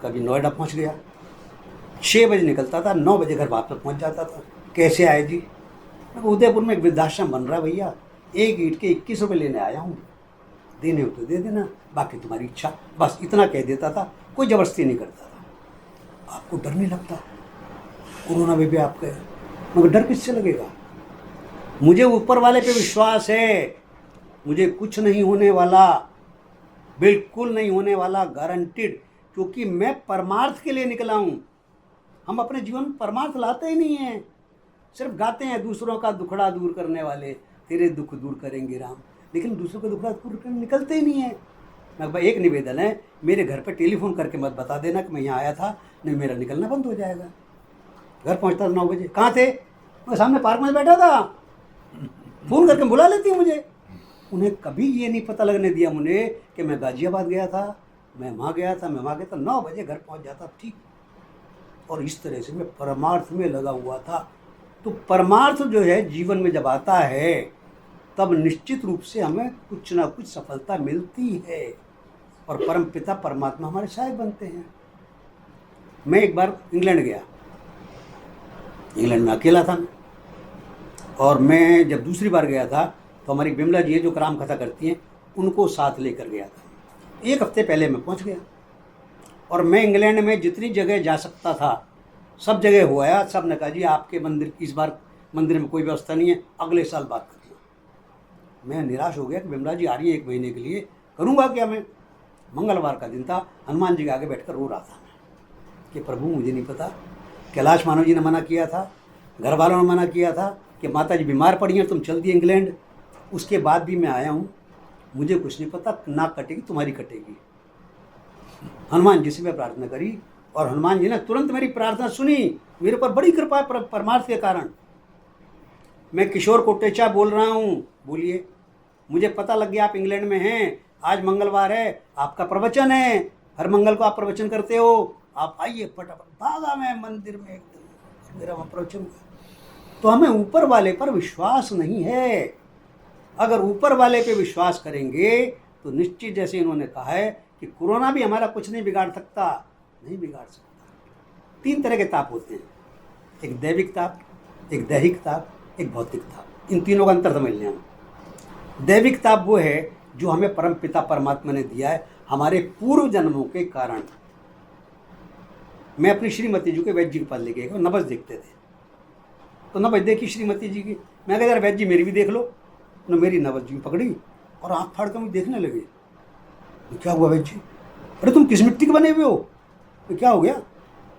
कभी नोएडा पहुंच गया। 6 बजे निकलता था, 9 बजे घर वापस पहुंच जाता था। कैसे आए जी? उदयपुर में एक वृद्धाश्रम बन रहा है भैया, एक ईंट के 21 रुपये लेने आया हूँ, देने हो तो दे देना, बाकी तुम्हारी इच्छा। बस इतना कह देता था, कोई जबरदस्ती नहीं करता था। आपको डर नहीं लगता? कोरोना में भी आप गए, मगर डर किससे लगेगा? मुझे ऊपर वाले पे विश्वास है, मुझे कुछ नहीं होने वाला, बिल्कुल नहीं होने वाला, गारंटीड, क्योंकि मैं परमार्थ के लिए निकला हूँ। हम अपने जीवन में परमार्थ लाते ही नहीं हैं, सिर्फ गाते हैं दूसरों का दुखड़ा दूर करने वाले तेरे दुख दूर करेंगे राम, लेकिन दूसरों का दुखड़ा दूर करने निकलते ही नहीं है। मैं एक निवेदन है, मेरे घर पे टेलीफोन करके मत बता देना कि मैं यहाँ आया था, नहीं मेरा निकलना बंद हो जाएगा। घर पहुँचता था 9 बजे, कहाँ थे? मैं सामने पार्क में बैठा था, फ़ोन करके बुला लेती मुझे। उन्हें कभी ये नहीं पता लगने दिया मुझे कि मैं गाजियाबाद गया था, मैं वहाँ गया था, मैं वहाँ गया था। 9 बजे घर पहुँच जाता, ठीक। और इस तरह से मैं परमार्थ में लगा हुआ था। तो परमार्थ जो है जीवन में जब आता है तब निश्चित रूप से हमें कुछ ना कुछ सफलता मिलती है और परम पिता परमात्मा हमारे सहायक बनते हैं। मैं एक बार इंग्लैंड गया, इंग्लैंड में अकेला था, और मैं जब दूसरी बार गया था तो हमारी बिमला जी है जो राम कथा करती हैं, उनको साथ लेकर गया था। 1 हफ्ते पहले मैं पहुंच गया और मैं इंग्लैंड में जितनी जगह जा सकता था सब जगह हो आया। सब ने कहा जी आपके मंदिर, इस बार मंदिर में कोई व्यवस्था नहीं है, अगले साल बात करिए। मैं निराश हो गया कि बिमला जी आ रही है 1 महीने के लिए, करूँगा क्या मैं? मंगलवार का दिन था, हनुमान जी के आगे बैठकर रो रहा था कि प्रभु मुझे नहीं पता, कैलाश मानव जी ने मना किया था, घर वालों ने मना किया था कि माता जी बीमार पड़ी हैं, तुम चल दिए इंग्लैंड। उसके बाद भी मैं आया हूँ, मुझे कुछ नहीं पता, नाक कटेगी तुम्हारी कटेगी। हनुमान जी से मैं प्रार्थना करी और हनुमान जी ने तुरंत मेरी प्रार्थना सुनी। मेरे ऊपर बड़ी कृपा है परमार्थ के कारण। मैं किशोर कोटेचा बोल रहा हूँ, बोलिए। मुझे पता लग गया आप इंग्लैंड में हैं, आज मंगलवार है, आपका प्रवचन है, हर मंगल को आप प्रवचन करते हो, आप आइए। फटाफट भागा मैं मंदिर में, एकदम मेरा वहाँ प्रवचन। तो हमें ऊपर वाले पर विश्वास नहीं है। अगर ऊपर वाले पे विश्वास करेंगे तो निश्चित, जैसे इन्होंने कहा है कि कोरोना भी हमारा कुछ नहीं बिगाड़ सकता, नहीं बिगाड़ सकता। 3 तरह के ताप होते हैं, एक दैविक ताप, एक दैहिक ताप, एक भौतिक ताप। इन तीनों का अंतर समझ लें हम। दैविक ताप वो है जो हमें परम पिता परमात्मा ने दिया है हमारे पूर्व जन्मों के कारण। मैं अपनी श्रीमती जी को वैद्य जी के पास लेके गया, नब्ज देखते थे, तो नब्ज देखी श्रीमती जी की। मैं कहा यार वैद्य जी मेरी भी देख लो। उन्होंने मेरी नब्ज जी पकड़ी और आँख फाड़ कर मुझे देखने लगे। तो क्या हुआ वैद्य जी? अरे तुम किस मिट्टी के बने हुए हो? तो क्या हो गया?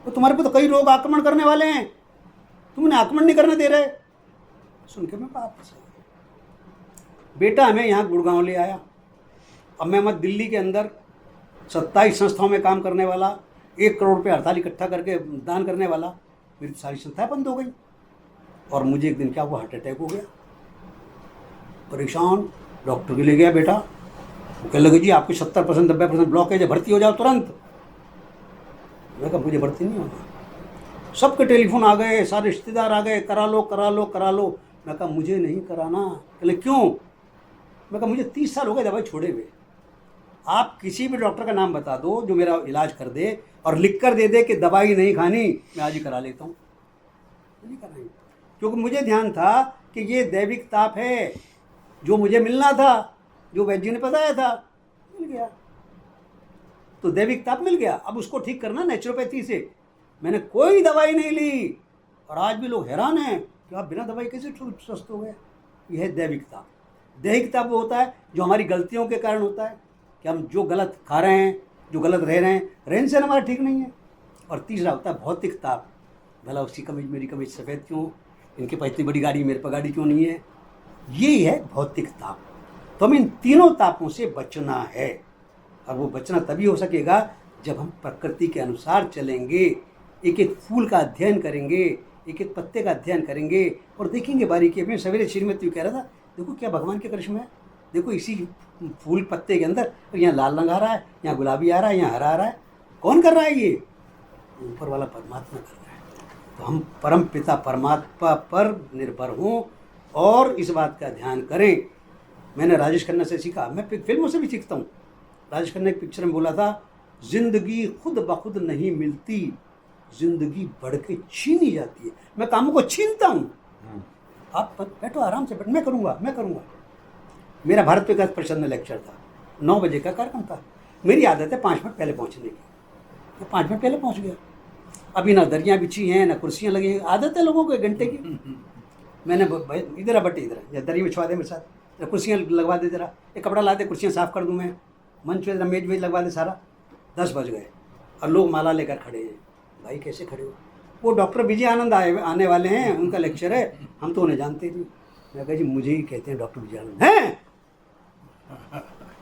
तो तुम्हारे पे तो कई रोग आक्रमण करने वाले हैं, तुम उन्हें आक्रमण नहीं करने दे रहे। सुन के मैं वापस बेटा हमें यहाँ गुड़गांव ले आया। अब मैं मत दिल्ली के अंदर 27 संस्थाओं में काम करने वाला, 1 करोड़ रुपये हड़ताल इकट्ठा करके दान करने वाला, मेरी सारी संस्थाएं बंद हो गई। और मुझे एक दिन क्या हुआ, हार्ट अटैक हो गया। परेशान, डॉक्टर के ले गया बेटा, वो कहने लगे जी आपकी 70% 90% ब्लॉकेज है, भर्ती हो जाओ तुरंत। मैं कहा मुझे भर्ती नहीं होना। सबके टेलीफोन आ गए, सारे रिश्तेदार आ गए, करा लो करा लो करा लो। मैं कहा मुझे नहीं कराना। कहले क्यों? मैं कहा मुझे 30 साल हो गए दवाई छोड़े हुए। आप किसी भी डॉक्टर का नाम बता दो जो मेरा इलाज कर दे और लिख कर दे दे कि दवाई नहीं खानी, मैं आज ही करा लेता हूँ। नहीं कराएंगे, क्योंकि मुझे ध्यान था कि ये दैविक ताप है जो मुझे मिलना था, जो वैद्य जी ने बताया था, मिल गया। तो दैविक ताप मिल गया। अब उसको ठीक करना नेचुरोपैथी से। मैंने कोई दवाई नहीं ली और आज भी लोग हैरान हैं कि आप बिना दवाई कैसे स्वस्थ हो गए। यह है दैविक ताप। दैहिक ताप वो होता है जो हमारी गलतियों के कारण होता है कि हम जो गलत खा रहे हैं, जो गलत रह रहे हैं, रहन सहन हमारा ठीक नहीं है। और तीसरा होता है भौतिक ताप। भला उसकी कमीज मेरी कमीज सफ़ेद क्यों, इनके पास इतनी बड़ी गाड़ी मेरे पास गाड़ी क्यों नहीं है। ये है भौतिक ताप। तो हमें इन तीनों तापों से बचना है। और वो बचना तभी हो सकेगा जब हम प्रकृति के अनुसार चलेंगे, एक एक फूल का अध्ययन करेंगे, एक एक पत्ते का अध्ययन करेंगे और देखेंगे बारीकी। मैं सवेरे श्रीमती कह रहा था देखो क्या भगवान के करिश्मा है, देखो इसी फूल पत्ते के अंदर यहाँ लाल रंग आ रहा है, यहाँ गुलाबी आ रहा है, यहाँ हरा आ रहा है। कौन कर रहा है ये? ऊपर वाला परमात्मा कर रहा है। तो हम परम पिता परमात्मा पर निर्भर हों और इस बात का ध्यान करें। मैंने राजेश खन्ना से सीखा, मैं फिल्मों से भी सीखता हूँ। राजेश खन्ना एक पिक्चर में बोला था, जिंदगी खुद ब खुद नहीं मिलती, जिंदगी बढ़ के छीनी जाती है। मैं कामों को छीनता हूँ, आप बैठो आराम से, मैं करूँगा मैं करूँगा। मेरा भारत विकास परिषद में लेक्चर था, 9 बजे का कार्यक्रम था। मेरी आदत है 5 मिनट पहले पहुँचने की। मैं 5 मिनट पहले पहुँच गया। अभी ना दरियाँ बिछी हैं ना कुर्सियाँ लगी हैं, आदत है लोगों को 1 घंटे की। मैंने इधर आ बटे, इधर या दरी बिछवा दे मेरे साथ, कुर्सियाँ लगवा दे, जरा एक कपड़ा ला दे, कुर्सियाँ साफ़ कर दूँ मैं, मंच पे मेज वेज लगवा दे सारा। 10 बज गए और लोग माला लेकर खड़े हैं। भाई कैसे खड़े हो? वो डॉक्टर विजय आनंद आने वाले हैं, उनका लेक्चर है, हम तो उन्हें जानते नहीं। मैं कहा जी मुझे ही कहते हैं डॉक्टर विजय आनंद हैं?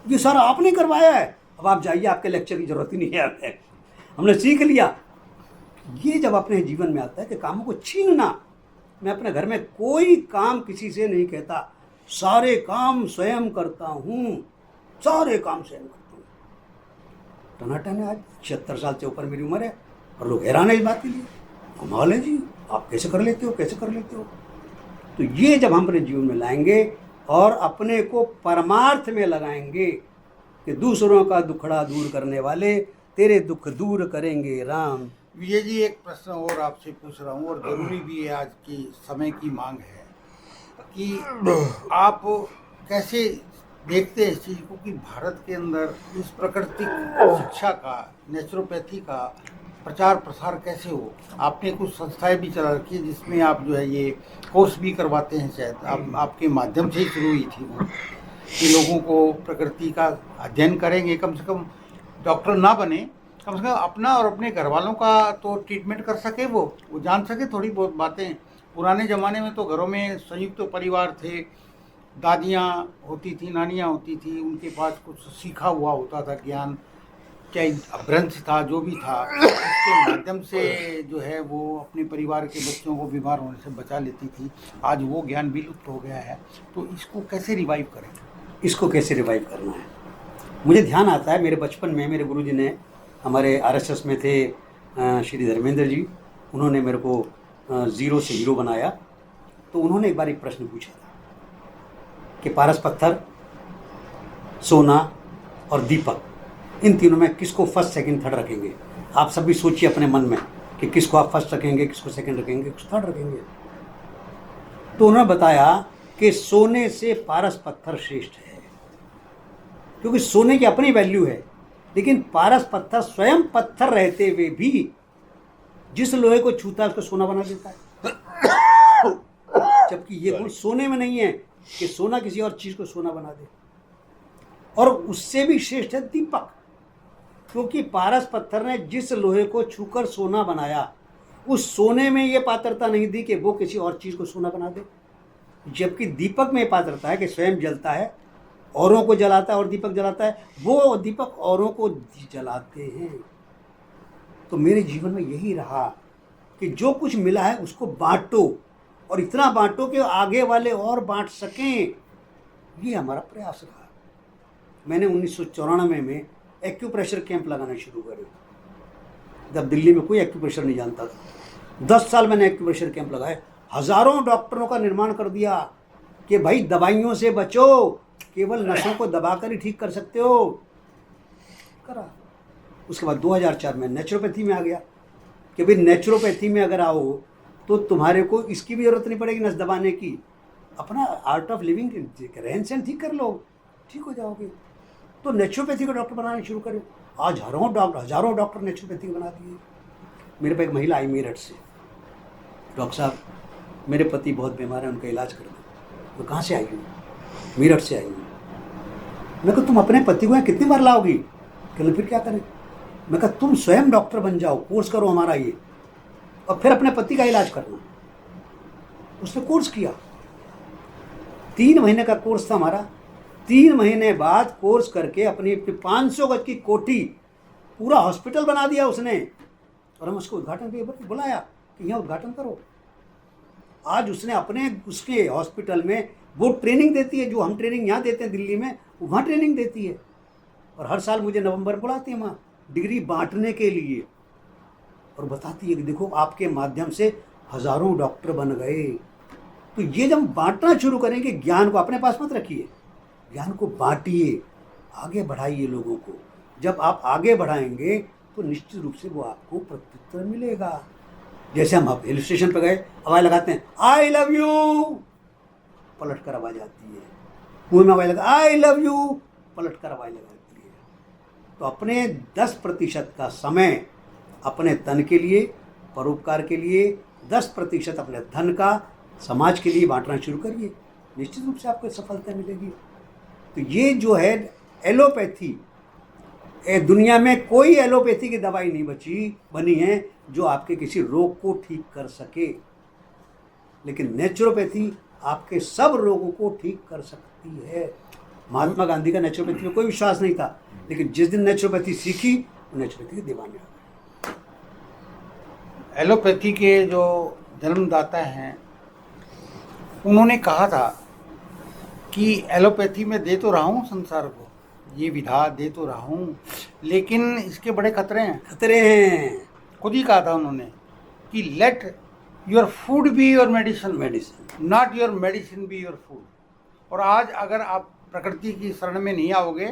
ये सर आपने करवाया है, अब आप जाइए, आपके लेक्चर की ज़रूरत ही नहीं है हमें, हमने सीख लिया। ये जब अपने जीवन में आता है कि कामों को छीनना। मैं अपने घर में कोई काम किसी से नहीं कहता, सारे काम स्वयं करता हूँ, सारे काम स्वयं करता हूँ। टनाटन है, आज 76 साल से ऊपर मेरी उम्र है और लोग हैरान है इस बात के लिए। कमाल है जी, आप कैसे कर लेते हो, कैसे कर लेते हो। तो ये जब हम अपने जीवन में लाएंगे और अपने को परमार्थ में लगाएंगे कि दूसरों का दुखड़ा दूर करने वाले तेरे दुख दूर करेंगे राम। विजय जी, एक प्रश्न और आपसे पूछ रहा हूँ और ज़रूरी भी है, आज की समय की मांग है कि आप कैसे देखते हैं इस चीज़ को कि भारत के अंदर इस प्राकृतिक शिक्षा का, नेचुरोपैथी का प्रचार प्रसार कैसे हो। आपने कुछ संस्थाएं भी चला रखी है जिसमें आप जो है ये कोर्स भी करवाते हैं, शायद आपके माध्यम से ही शुरू हुई थी वो, कि लोगों को प्रकृति का अध्ययन करेंगे, कम से कम डॉक्टर ना बने, कम से कम अपना और अपने घर वालों का तो ट्रीटमेंट कर सके, वो जान सके थोड़ी बहुत बातें। पुराने ज़माने में तो घरों में संयुक्त परिवार थे, दादियाँ होती थी, नानियाँ होती थी, उनके पास कुछ सीखा हुआ होता था ज्ञान, चाहे ग्रंथ था, जो भी था, उसके माध्यम से जो है वो अपने परिवार के बच्चों को बीमार होने से बचा लेती थी। आज वो ज्ञान विलुप्त हो गया है, तो इसको कैसे रिवाइव करें? इसको कैसे रिवाइव करना है, मुझे ध्यान आता है। मेरे बचपन में मेरे गुरुजी ने, हमारे आरएसएस में थे श्री धर्मेंद्र जी, उन्होंने मेरे को 0 से हीरो बनाया। तो उन्होंने एक बार एक प्रश्न पूछा था कि पारस पत्थर, सोना और दीपक, इन तीनों में किसको फर्स्ट सेकंड थर्ड रखेंगे। आप सब भी सोचिए अपने मन में, कि किसको आप फर्स्ट रखेंगे, किसको सेकंड रखेंगे, किसको थर्ड रखेंगे। तो उन्होंने बताया कि सोने से पारस पत्थर श्रेष्ठ है, क्योंकि सोने की अपनी वैल्यू है, लेकिन पारस पत्थर स्वयं पत्थर रहते हुए भी जिस लोहे को छूता है उसको सोना बना देता है। जबकि ये गुण सोने में नहीं है कि सोना किसी और चीज को सोना बना दे। और उससे भी श्रेष्ठ है दीपक, क्योंकि पारस पत्थर ने जिस लोहे को छूकर सोना बनाया, उस सोने में ये पात्रता नहीं दी कि वो किसी और चीज को सोना बना दे। जबकि दीपक में पात्रता है कि स्वयं जलता है, औरों को जलाता है और दीपक जलाता है, वो दीपक औरों को जलाते हैं। तो मेरे जीवन में यही रहा कि जो कुछ मिला है उसको बांटो, और इतना बांटो कि आगे वाले और बांट सकें। ये हमारा प्रयास रहा। मैंने 1994 में एक्यूप्रेशर कैंप लगाना शुरू करे, जब दिल्ली में कोई एक्यूप्रेशर नहीं जानता था। 10 साल मैंने एक्यूप्रेशर कैंप लगाए, हजारों डॉक्टरों का निर्माण कर दिया कि भाई दवाइयों से बचो, केवल नसों को दबाकर ही ठीक कर सकते हो। करा। उसके बाद 2004 में नेचुरोपैथी में आ गया कि भाई नेचुरोपैथी में अगर आओ तो तुम्हारे को इसकी भी जरूरत नहीं पड़ेगी नस दबाने की, अपना आर्ट ऑफ लिविंग रहन सहन ठीक कर लो, ठीक हो जाओगे। तो नेचुरोपैथी को डॉक्टर बनाने शुरू करो। आज हजारों डॉक्टर नेचुरोपैथी को बना दिए। मेरे पास एक महिला आई मेरठ से, डॉक्टर साहब मेरे पति बहुत बीमार है, उनका इलाज कर दो। वो कहाँ से आई हूँ? मेरठ से आई हूँ। मैं कहा तुम अपने पति को यहाँ कितनी बार लाओगी? कहले फिर क्या करें? मैं कहा तुम स्वयं डॉक्टर बन जाओ, कोर्स करो हमारा ये, और फिर अपने पति का इलाज करना। उसने कोर्स किया, 3 महीने का कोर्स था हमारा। 3 महीने बाद कोर्स करके अपनी 500 गज की कोठी पूरा हॉस्पिटल बना दिया उसने, और हम उसको उद्घाटन के ऊपर बुलाया कि यहाँ उद्घाटन करो। आज उसने अपने उसके हॉस्पिटल में वो ट्रेनिंग देती है जो हम ट्रेनिंग यहाँ देते हैं दिल्ली में, वहाँ ट्रेनिंग देती है। और हर साल मुझे नवंबर में बुलाती है वहाँ डिग्री बांटने के लिए, और बताती है कि देखो आपके माध्यम से हजारों डॉक्टर बन गए। तो ये जब बांटना शुरू करेंगे, ज्ञान को अपने पास मत रखिए, ज्ञान को बांटिए, आगे बढ़ाइए लोगों को। जब आप आगे बढ़ाएंगे तो निश्चित रूप से वो आपको प्रत्युत्तर मिलेगा। जैसे हम अब हिल स्टेशन पर गए, आवाज़ लगाते हैं आई लव यू, पलट कर आवाज़ आती है। कुएं में आवाज़ लगा आई लव यू, पलट कर आवाज़ लगाती है। तो अपने 10% का समय अपने तन के लिए, परोपकार के लिए, 10% अपने धन का समाज के लिए बांटना शुरू करिए, निश्चित रूप से आपको सफलता मिलेगी। तो ये जो है एलोपैथी, दुनिया में कोई एलोपैथी की दवाई नहीं बनी है जो आपके किसी रोग को ठीक कर सके, लेकिन नेचुरोपैथी आपके सब रोगों को ठीक कर सकती है। महात्मा गांधी का नेचुरोपैथी में कोई विश्वास नहीं था, लेकिन जिस दिन नेचुरोपैथी सीखी वो नेचुरोपैथी के दीवाने हो गए। एलोपैथी के जो जन्मदाता हैं उन्होंने कहा था कि एलोपैथी में दे तो रहा हूँ संसार को, ये विधा दे तो रहा हूँ, लेकिन इसके बड़े खतरे हैं। खुद ही कहा था उन्होंने कि let your food be your medicine, not your medicine be your food. और आज अगर आप प्रकृति की शरण में नहीं आओगे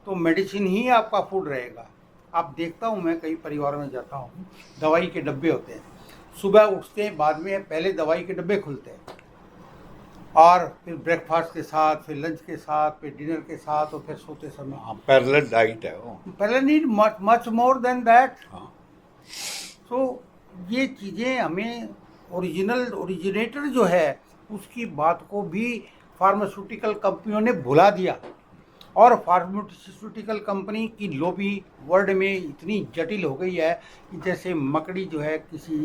तो मेडिसिन ही आपका फूड रहेगा। आप देखता हूँ, मैं कई परिवारों में जाता हूँ, दवाई के डब्बे होते हैं, सुबह उठते हैं, बाद में पहले दवाई के डब्बे खुलते हैं, और फिर ब्रेकफास्ट के साथ, फिर लंच के साथ, फिर डिनर के साथ, और फिर सोते समय। पैरेलल डाइट है वो, parallel need much more than that. हाँ। तो ये चीज़ें हमें ओरिजिनेटर जो है उसकी बात को भी फार्मास्यूटिकल कंपनियों ने भुला दिया, और फार्मास्यूटिकल कंपनी की लॉबी वर्ल्ड में इतनी जटिल हो गई है कि जैसे मकड़ी जो है किसी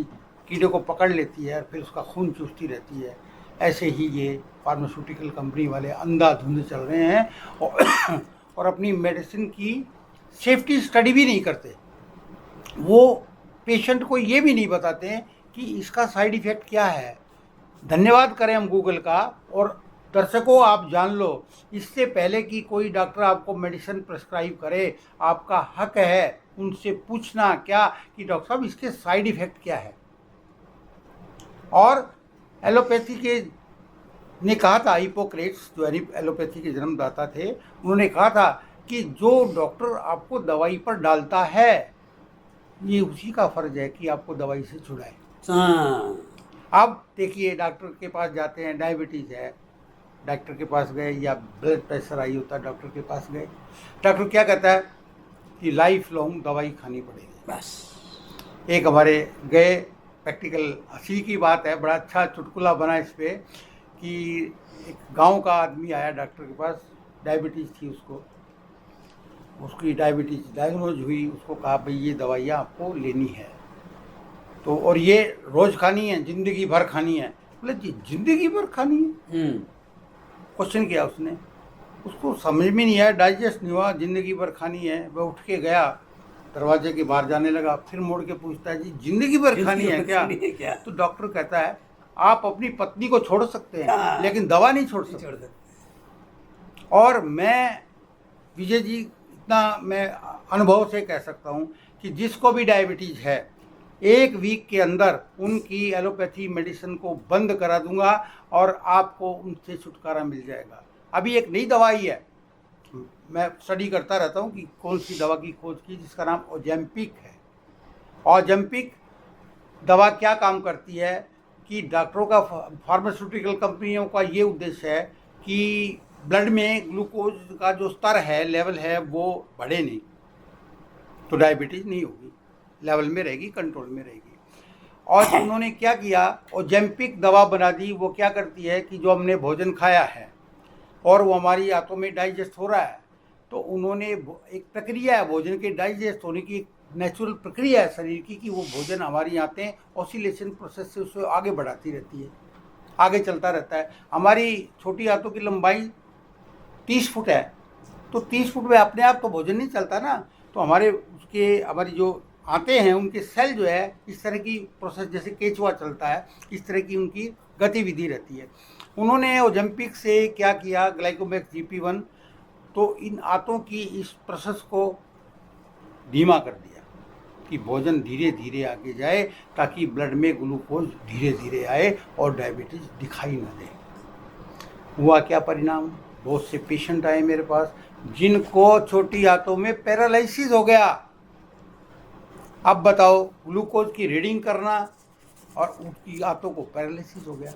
कीड़े को पकड़ लेती है और फिर उसका खून चूसती रहती है, ऐसे ही ये फार्मास्यूटिकल कंपनी वाले अंधाधुंध चल रहे हैं और अपनी मेडिसिन की सेफ्टी स्टडी भी नहीं करते। वो पेशेंट को ये भी नहीं बताते कि इसका साइड इफ़ेक्ट क्या है। धन्यवाद करें हम गूगल का। और दर्शकों, आप जान लो, इससे पहले कि कोई डॉक्टर आपको मेडिसिन प्रेस्क्राइब करे, आपका हक है उनसे पूछना क्या कि डॉक्टर साहब इसके साइड इफ़ेक्ट क्या है। और एलोपैथी के ने कहा था, हिप्पोक्रेट्स जो एलोपैथी के जन्मदाता थे, उन्होंने कहा था कि जो डॉक्टर आपको दवाई पर डालता है ये उसी का फर्ज है कि आपको दवाई से छुड़ाए। हाँ, अब देखिए, डॉक्टर के पास जाते हैं, डायबिटीज़ है, डॉक्टर के पास गए, या ब्लड प्रेशर आई होता है, डॉक्टर के पास गए, डॉक्टर क्या कहता है कि लाइफ लॉन्ग दवाई खानी पड़ेगी। बस एक हमारे गए, प्रैक्टिकल हंसी की बात है, बड़ा अच्छा चुटकुला बना इस पे कि एक गांव का आदमी आया डॉक्टर के पास, डायबिटीज़ थी उसको, उसकी डायबिटीज़ डायग्नोज हुई, उसको कहा भाई ये दवाइयाँ आपको लेनी है, तो और ये रोज़ खानी है, ज़िंदगी भर खानी है। बोले जी ज़िंदगी भर खानी है? क्वेश्चन किया उसने, उसको समझ में नहीं आया, डाइजेस्ट नहीं हुआ, ज़िंदगी भर खानी है। वह उठ के गया, दरवाजे के बाहर जाने लगा, फिर मुड़ के पूछता है जी ज़िंदगी भर खानी है क्या? तो डॉक्टर कहता है आप अपनी पत्नी को छोड़ सकते हैं लेकिन दवा नहीं छोड़ सकते। और मैं विजय जी इतना मैं अनुभव से कह सकता हूँ कि जिसको भी डायबिटीज़ है, 1 वीक के अंदर उनकी एलोपैथी मेडिसिन को बंद करा दूंगा और आपको उनसे छुटकारा मिल जाएगा। अभी एक नई दवाई है, मैं स्टडी करता रहता हूँ कि कौन सी दवा की खोज की, जिसका नाम ओजेम्पिक है। ओजेम्पिक दवा क्या काम करती है कि डॉक्टरों का, फार्मास्यूटिकल कंपनियों का ये उद्देश्य है कि ब्लड में ग्लूकोज का जो स्तर है, लेवल है, वो बढ़े नहीं, तो डायबिटीज़ नहीं होगी, लेवल में रहेगी, कंट्रोल में रहेगी। और उन्होंने क्या किया, ओजेम्पिक दवा बना दी। वो क्या करती है कि जो हमने भोजन खाया है और वो हमारी आंतों में डाइजेस्ट हो रहा है, तो उन्होंने एक प्रक्रिया है भोजन के डाइजेस्ट होने की, नेचुरल प्रक्रिया है शरीर की कि वो भोजन हमारी आंतें ऑसिलेशन प्रोसेस से उसे आगे बढ़ाती रहती है, आगे चलता रहता है। हमारी छोटी आंतों की लंबाई 30 फुट है, तो 30 फुट में अपने आप तो भोजन नहीं चलता ना, तो हमारी जो आते हैं उनके सेल जो है, इस तरह की प्रोसेस जैसे केचुआ चलता है, इस तरह की उनकी गतिविधि रहती है। उन्होंने ओजेम्पिक से क्या किया, ग्लाइकोमेक्स GP1, तो इन आंतों की इस प्रोसेस को धीमा कर दिया कि भोजन धीरे धीरे आगे जाए, ताकि ब्लड में ग्लूकोज धीरे धीरे आए और डायबिटीज़ दिखाई न दे। हुआ क्या परिणाम, बहुत से पेशेंट आए मेरे पास जिनको छोटी आंतों में पैरालिसिस हो गया। अब बताओ, ग्लूकोज की रीडिंग करना और उनकी आंतों को पैरालिसिस हो गया।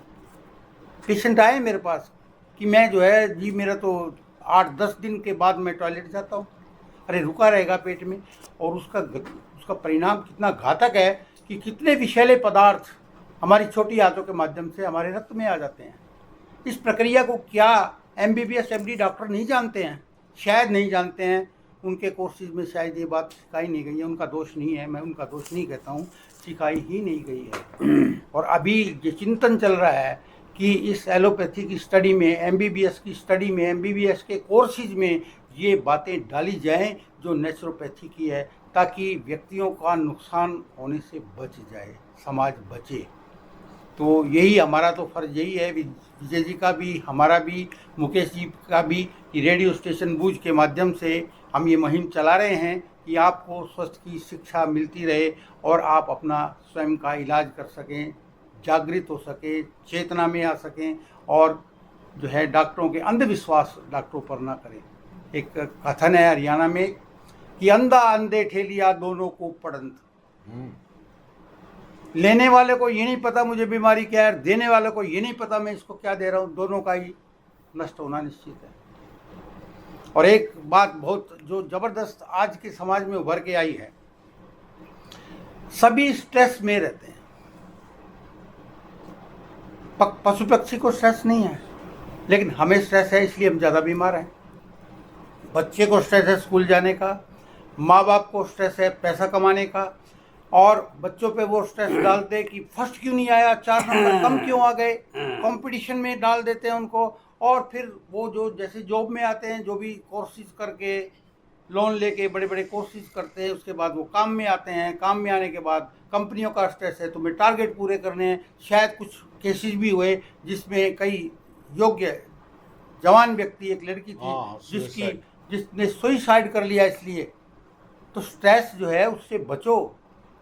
पेशेंट आए मेरे पास कि मैं जो है जी, मेरा तो 8-10 दिन के बाद मैं टॉयलेट जाता हूँ। अरे रुका रहेगा पेट में, और उसका परिणाम कितना घातक है कि कितने विषैले पदार्थ हमारी छोटी आंतों के माध्यम से हमारे रक्त में आ जाते हैं। इस प्रक्रिया को क्या MBBS MD डॉक्टर नहीं जानते हैं? शायद नहीं जानते हैं, उनके कोर्सेज में शायद ये बात सिखाई नहीं गई है। उनका दोष नहीं है, मैं उनका दोष नहीं कहता हूँ, सिखाई ही नहीं गई है। और अभी ये चिंतन चल रहा है कि इस एलोपैथी की स्टडी में, MBBS की स्टडी में, MBBS के कोर्सेज में ये बातें डाली जाएं जो नेचुरोपैथी की है, ताकि व्यक्तियों का नुकसान होने से बच जाए, समाज बचे। तो यही हमारा तो फ़र्ज़ यही है, विजय जी का भी, हमारा भी, मुकेश जी का भी, कि रेडियो स्टेशन बूझ के माध्यम से हम ये मुहिम चला रहे हैं कि आपको स्वास्थ्य की शिक्षा मिलती रहे और आप अपना स्वयं का इलाज कर सकें, जागृत हो सके, चेतना में आ सकें, और जो है डॉक्टरों के अंधविश्वास डॉक्टरों पर ना करें। एक कथन है हरियाणा में कि अंधा अंधे ठेलिया दोनों को पड़ंत। लेने वाले को ये नहीं पता मुझे बीमारी क्या है, देने वाले को ये नहीं पता मैं इसको क्या दे रहा हूँ, दोनों का ही नष्ट होना निश्चित है। और एक बात बहुत जो ज़बरदस्त आज के समाज में उभर के आई है, सभी स्ट्रेस में रहते हैं। पशु पक्षी को स्ट्रेस नहीं है, लेकिन हमें स्ट्रेस है, इसलिए हम ज़्यादा बीमार हैं। बच्चे को स्ट्रेस है स्कूल जाने का, माँ बाप को स्ट्रेस है पैसा कमाने का, और बच्चों पे वो स्ट्रेस डालते कि फर्स्ट क्यों नहीं आया, 4 नंबर कम क्यों आ गए, कंपटीशन में डाल देते हैं उनको। और फिर वो जो जैसे जॉब में आते हैं, जो भी कोर्सेज करके, लोन लेके बड़े बड़े कोर्सेज करते हैं, उसके बाद वो काम में आते हैं। काम में आने के बाद कंपनियों का स्ट्रेस है, तुम्हें टारगेट पूरे करने हैं। शायद कुछ केसेस भी हुए जिसमें कई योग्य जवान व्यक्ति, एक लड़की थी जिसने सुसाइड कर लिया। इसलिए तो स्ट्रेस जो है उससे बचो,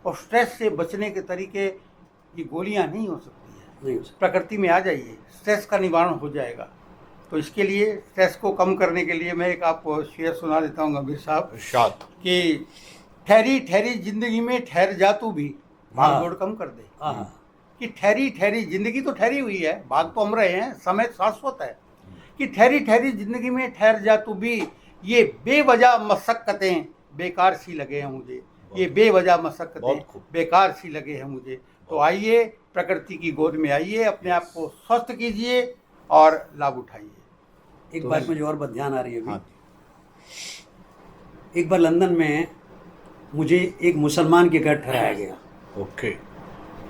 और स्ट्रेस से बचने के तरीके ये गोलियां नहीं हो सकती है, प्रकृति में आ जाइए, स्ट्रेस का निवारण हो जाएगा। तो इसके लिए, स्ट्रेस को कम करने के लिए मैं एक आपको शेर सुना देता हूँ गंभीर साहब, कि ठहरी ठहरी जिंदगी में ठहर जा तू भी, भाग हाँ। दौड़ कम कर दे। हाँ कि ठहरी ठहरी जिंदगी तो ठहरी हुई है, भाग तो हम रहे हैं, समय शाश्वत है। कि ठहरी ठहरी जिंदगी में ठहर जा तू भी, ये बेवजह मशक्कतें बेकार सी लगे हैं मुझे, ये बेवजह मशक्कतें बहुत खूब। बेकार सी लगे हैं मुझे। तो आइए प्रकृति की गोद में आइए, अपने आप को स्वस्थ कीजिए और लाभ उठाइए। एक तो बात मुझे और बात ध्यान आ रही है अभी। हाँ एक बार लंदन में मुझे एक मुसलमान के घर ठहराया गया। ओके।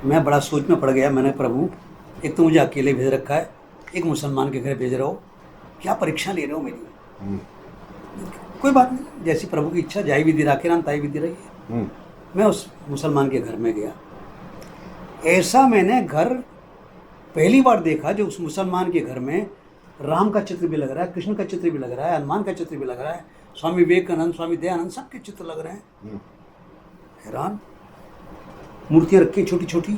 मैं बड़ा सोच में पड़ गया। मैंने प्रभु, एक तो मुझे अकेले भेज रखा है, एक मुसलमान के घर भेज रहे हो, क्या परीक्षा ले रहे हो मेरी। हम्म, कोई बात नहीं, जैसी प्रभु की इच्छा, जाई भी दी राखे राम ताई भी दी रही है। हम्म, मैं उस मुसलमान के घर में गया। ऐसा मैंने घर पहली बार देखा जो उस मुसलमान के घर में राम का चित्र भी लग रहा है, कृष्ण का चित्र भी लग रहा है, हनुमान का चित्र भी लग रहा है, स्वामी विवेकानंद, स्वामी दयानंद, सबके चित्र लग रहे हैं। हम्म, हैरान, मूर्तियाँ रखी छोटी छोटी,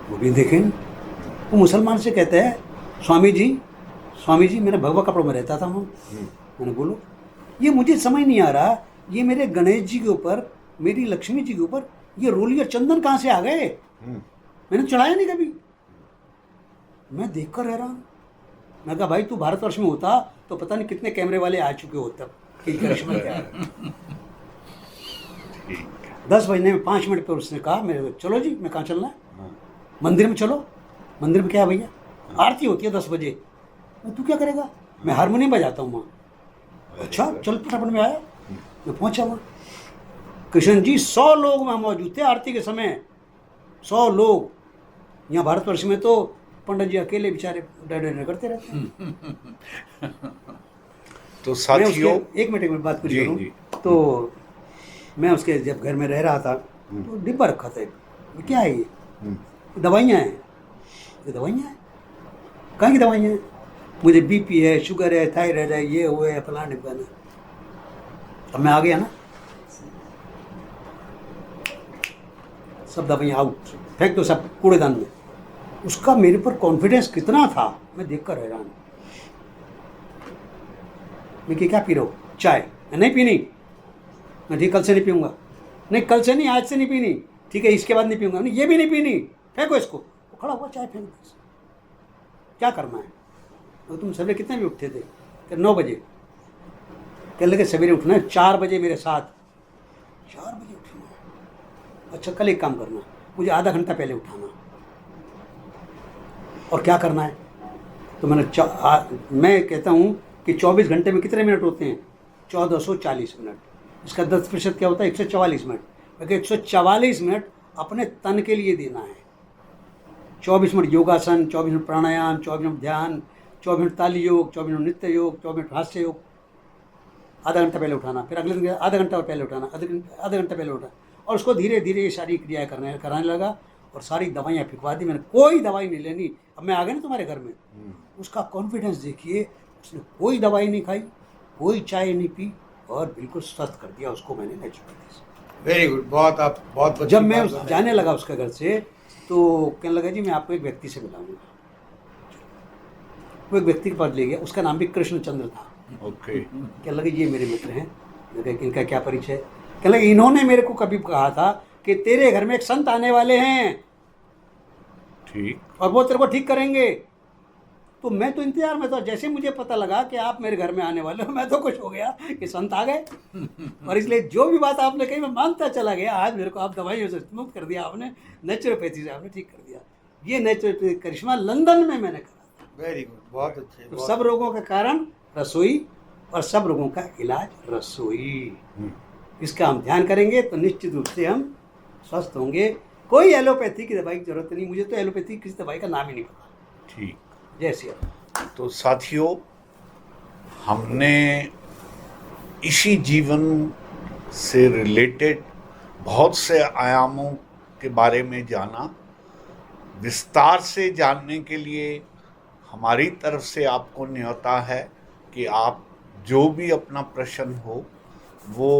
वो भी देखें। वो मुसलमान से कहते हैं, स्वामी जी मेरा भगवा कपड़ों में रहता था मैं। मैंने बोलो, ये मुझे समझ नहीं आ रहा, ये मेरे गणेश जी के ऊपर, मेरी लक्ष्मी जी के ऊपर ये रोली और चंदन कहाँ से आ गए, मैंने चढ़ाया नहीं कभी। मैं देखकर हैरान। मैं कहा भाई तू भारतवर्ष में होता तो पता नहीं कितने कैमरे वाले आ चुके होते अब कि करिश्मा क्या है। ठीक है। 10 बजने में 5 मिनट पर उसने कहा मेरे को, चलो जी, मैं कहाँ चलना है, हाँ, मंदिर में चलो। मंदिर में क्या है भैया, आरती होती है 10 बजे। मैं, तू क्या करेगा, मैं हारमोनियम बजाता हूँ वहाँ। अच्छा चल, फटाफट में आया, मैं पहुँचा वहाँ। कृष्ण जी 100 लोग वहाँ मौजूद थे आरती के समय, 100 लोग। यहाँ भारतवर्ष में तो पंडित जी अकेले बेचारे डर करते रहते हैं। तो मैं साथियों, उसके एक मिनट बात पूरी जी, करूं जी। तो मैं उसके जब घर में रह रहा था तो डिब्बा रखा था एक। ये क्या है, ये दवाइयाँ हैं। ये दवाइयाँ हैं, कहाँ की दवाइयाँ हैं, मुझे बीपी है, शुगर है, थायराइड है, ये वो है, फलाना ढिमकाना। अब मैं आ गया ना, सब दवाइयाँ आउट, फेंक दो सब कूड़ेदान में। उसका मेरे पर कॉन्फिडेंस कितना था, मैं देखकर हैरान। मैं क्या पी रहा हूँ, चाय, मैं नहीं पीनी। मैं ठीक, कल से नहीं पीऊँगा। नहीं कल से नहीं, आज से नहीं पीनी। ठीक है, इसके बाद नहीं पीऊँगा। नहीं, ये भी नहीं पीनी, फेंको इसको। वो खड़ा हुआ, चाय फेंक दो। क्या करना है, तो तुम सवेरे कितने बजे उठते थे, कि 9 बजे। कह लगे सवेरे उठना है 4 बजे मेरे साथ। 4 बजे उठना है, अच्छा कल एक काम करना, मुझे आधा घंटा पहले उठाना। और क्या करना है, तो मैं कहता हूँ कि 24 घंटे में कितने मिनट होते हैं, 1440 मिनट। इसका 10% क्या होता है, 144 मिनट। क्योंकि 144 मिनट अपने तन के लिए देना है। 24 मिनट योगासन, 24 मिनट प्राणायाम, 24 मिनट ध्यान, 24 मिनट ताली योग, 24 मिनट नित्य योग, 24 मिनट हास्य योग। आधा घंटा पहले उठाना, फिर अगले दिन आधा घंटा और पहले उठाना, आधा घंटा पहले उठाना। और उसको धीरे धीरे ये सारी क्रियाएँ कराने लगा। और सारी दवाइयाँ फिकवा दी मैंने, कोई दवाई नहीं लेनी। अब मैं आ गया ना तुम्हारे घर में, उसका कॉन्फिडेंस देखिए। उसने कोई दवाई नहीं खाई, कोई चाय नहीं पी, और बिल्कुल स्वस्थ कर दिया उसको मैंने नेचुरली। वेरी गुड, बहुत आप बहुत जब मैं जाने लगा उसके घर से, तो कहने लगा जी मैं आपको एक व्यक्ति से मिलाऊंगा। वो एक व्यक्ति के पास ले गया, उसका नाम भी कृष्णचंद्र था। ओके। कहने लगे ये मेरे मित्र हैं। मैं कहा इनका क्या परिचय। कहने लगे इन्होंने मेरे को कभी कहा था कि तेरे घर में एक संत आने वाले हैं, ठीक। और वो तेरे को ठीक करेंगे। तो मैं तो इंतजार में था। जैसे मुझे पता लगा कि आप मेरे घर में आने वाले हो, मैं तो खुश हो गया कि संत आ गए। और इसलिए जो भी बात आपने कही मैं मानता चला गया। आज मेरे को आप दवाइयों से मुक्त कर दिया आपने, नेचुरोपैथी से आपने ठीक कर दिया। ये नेचुरोपैथी करिश्मा लंदन में मैंने करा। वेरी गुड, बहुत अच्छे। तो सब रोगों का कारण रसोई, और सब रोगों का इलाज रसोई। इसका हम ध्यान करेंगे तो निश्चित रूप से हम स्वस्थ होंगे। कोई एलोपैथी की दवाई की जरूरत नहीं। मुझे तो एलोपैथी किसी दवाई का नाम ही नहीं पता। ठीक। जय श्री राम। तो साथियों, हमने इसी जीवन से रिलेटेड बहुत से आयामों के बारे में जाना। विस्तार से जानने के लिए हमारी तरफ से आपको न्योता है कि आप जो भी अपना प्रश्न हो वो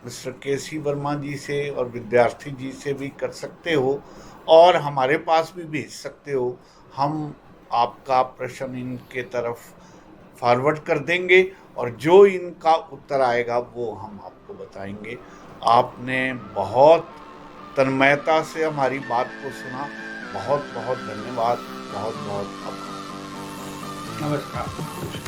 मिस्टर केसी वर्मा जी से और विद्यार्थी जी से भी कर सकते हो, और हमारे पास भी भेज सकते हो। हम आपका प्रश्न इनके तरफ फॉरवर्ड कर देंगे और जो इनका उत्तर आएगा वो हम आपको बताएंगे। आपने बहुत तन्मयता से हमारी बात को सुना, बहुत बहुत धन्यवाद, बहुत बहुत आभार। नमस्कार।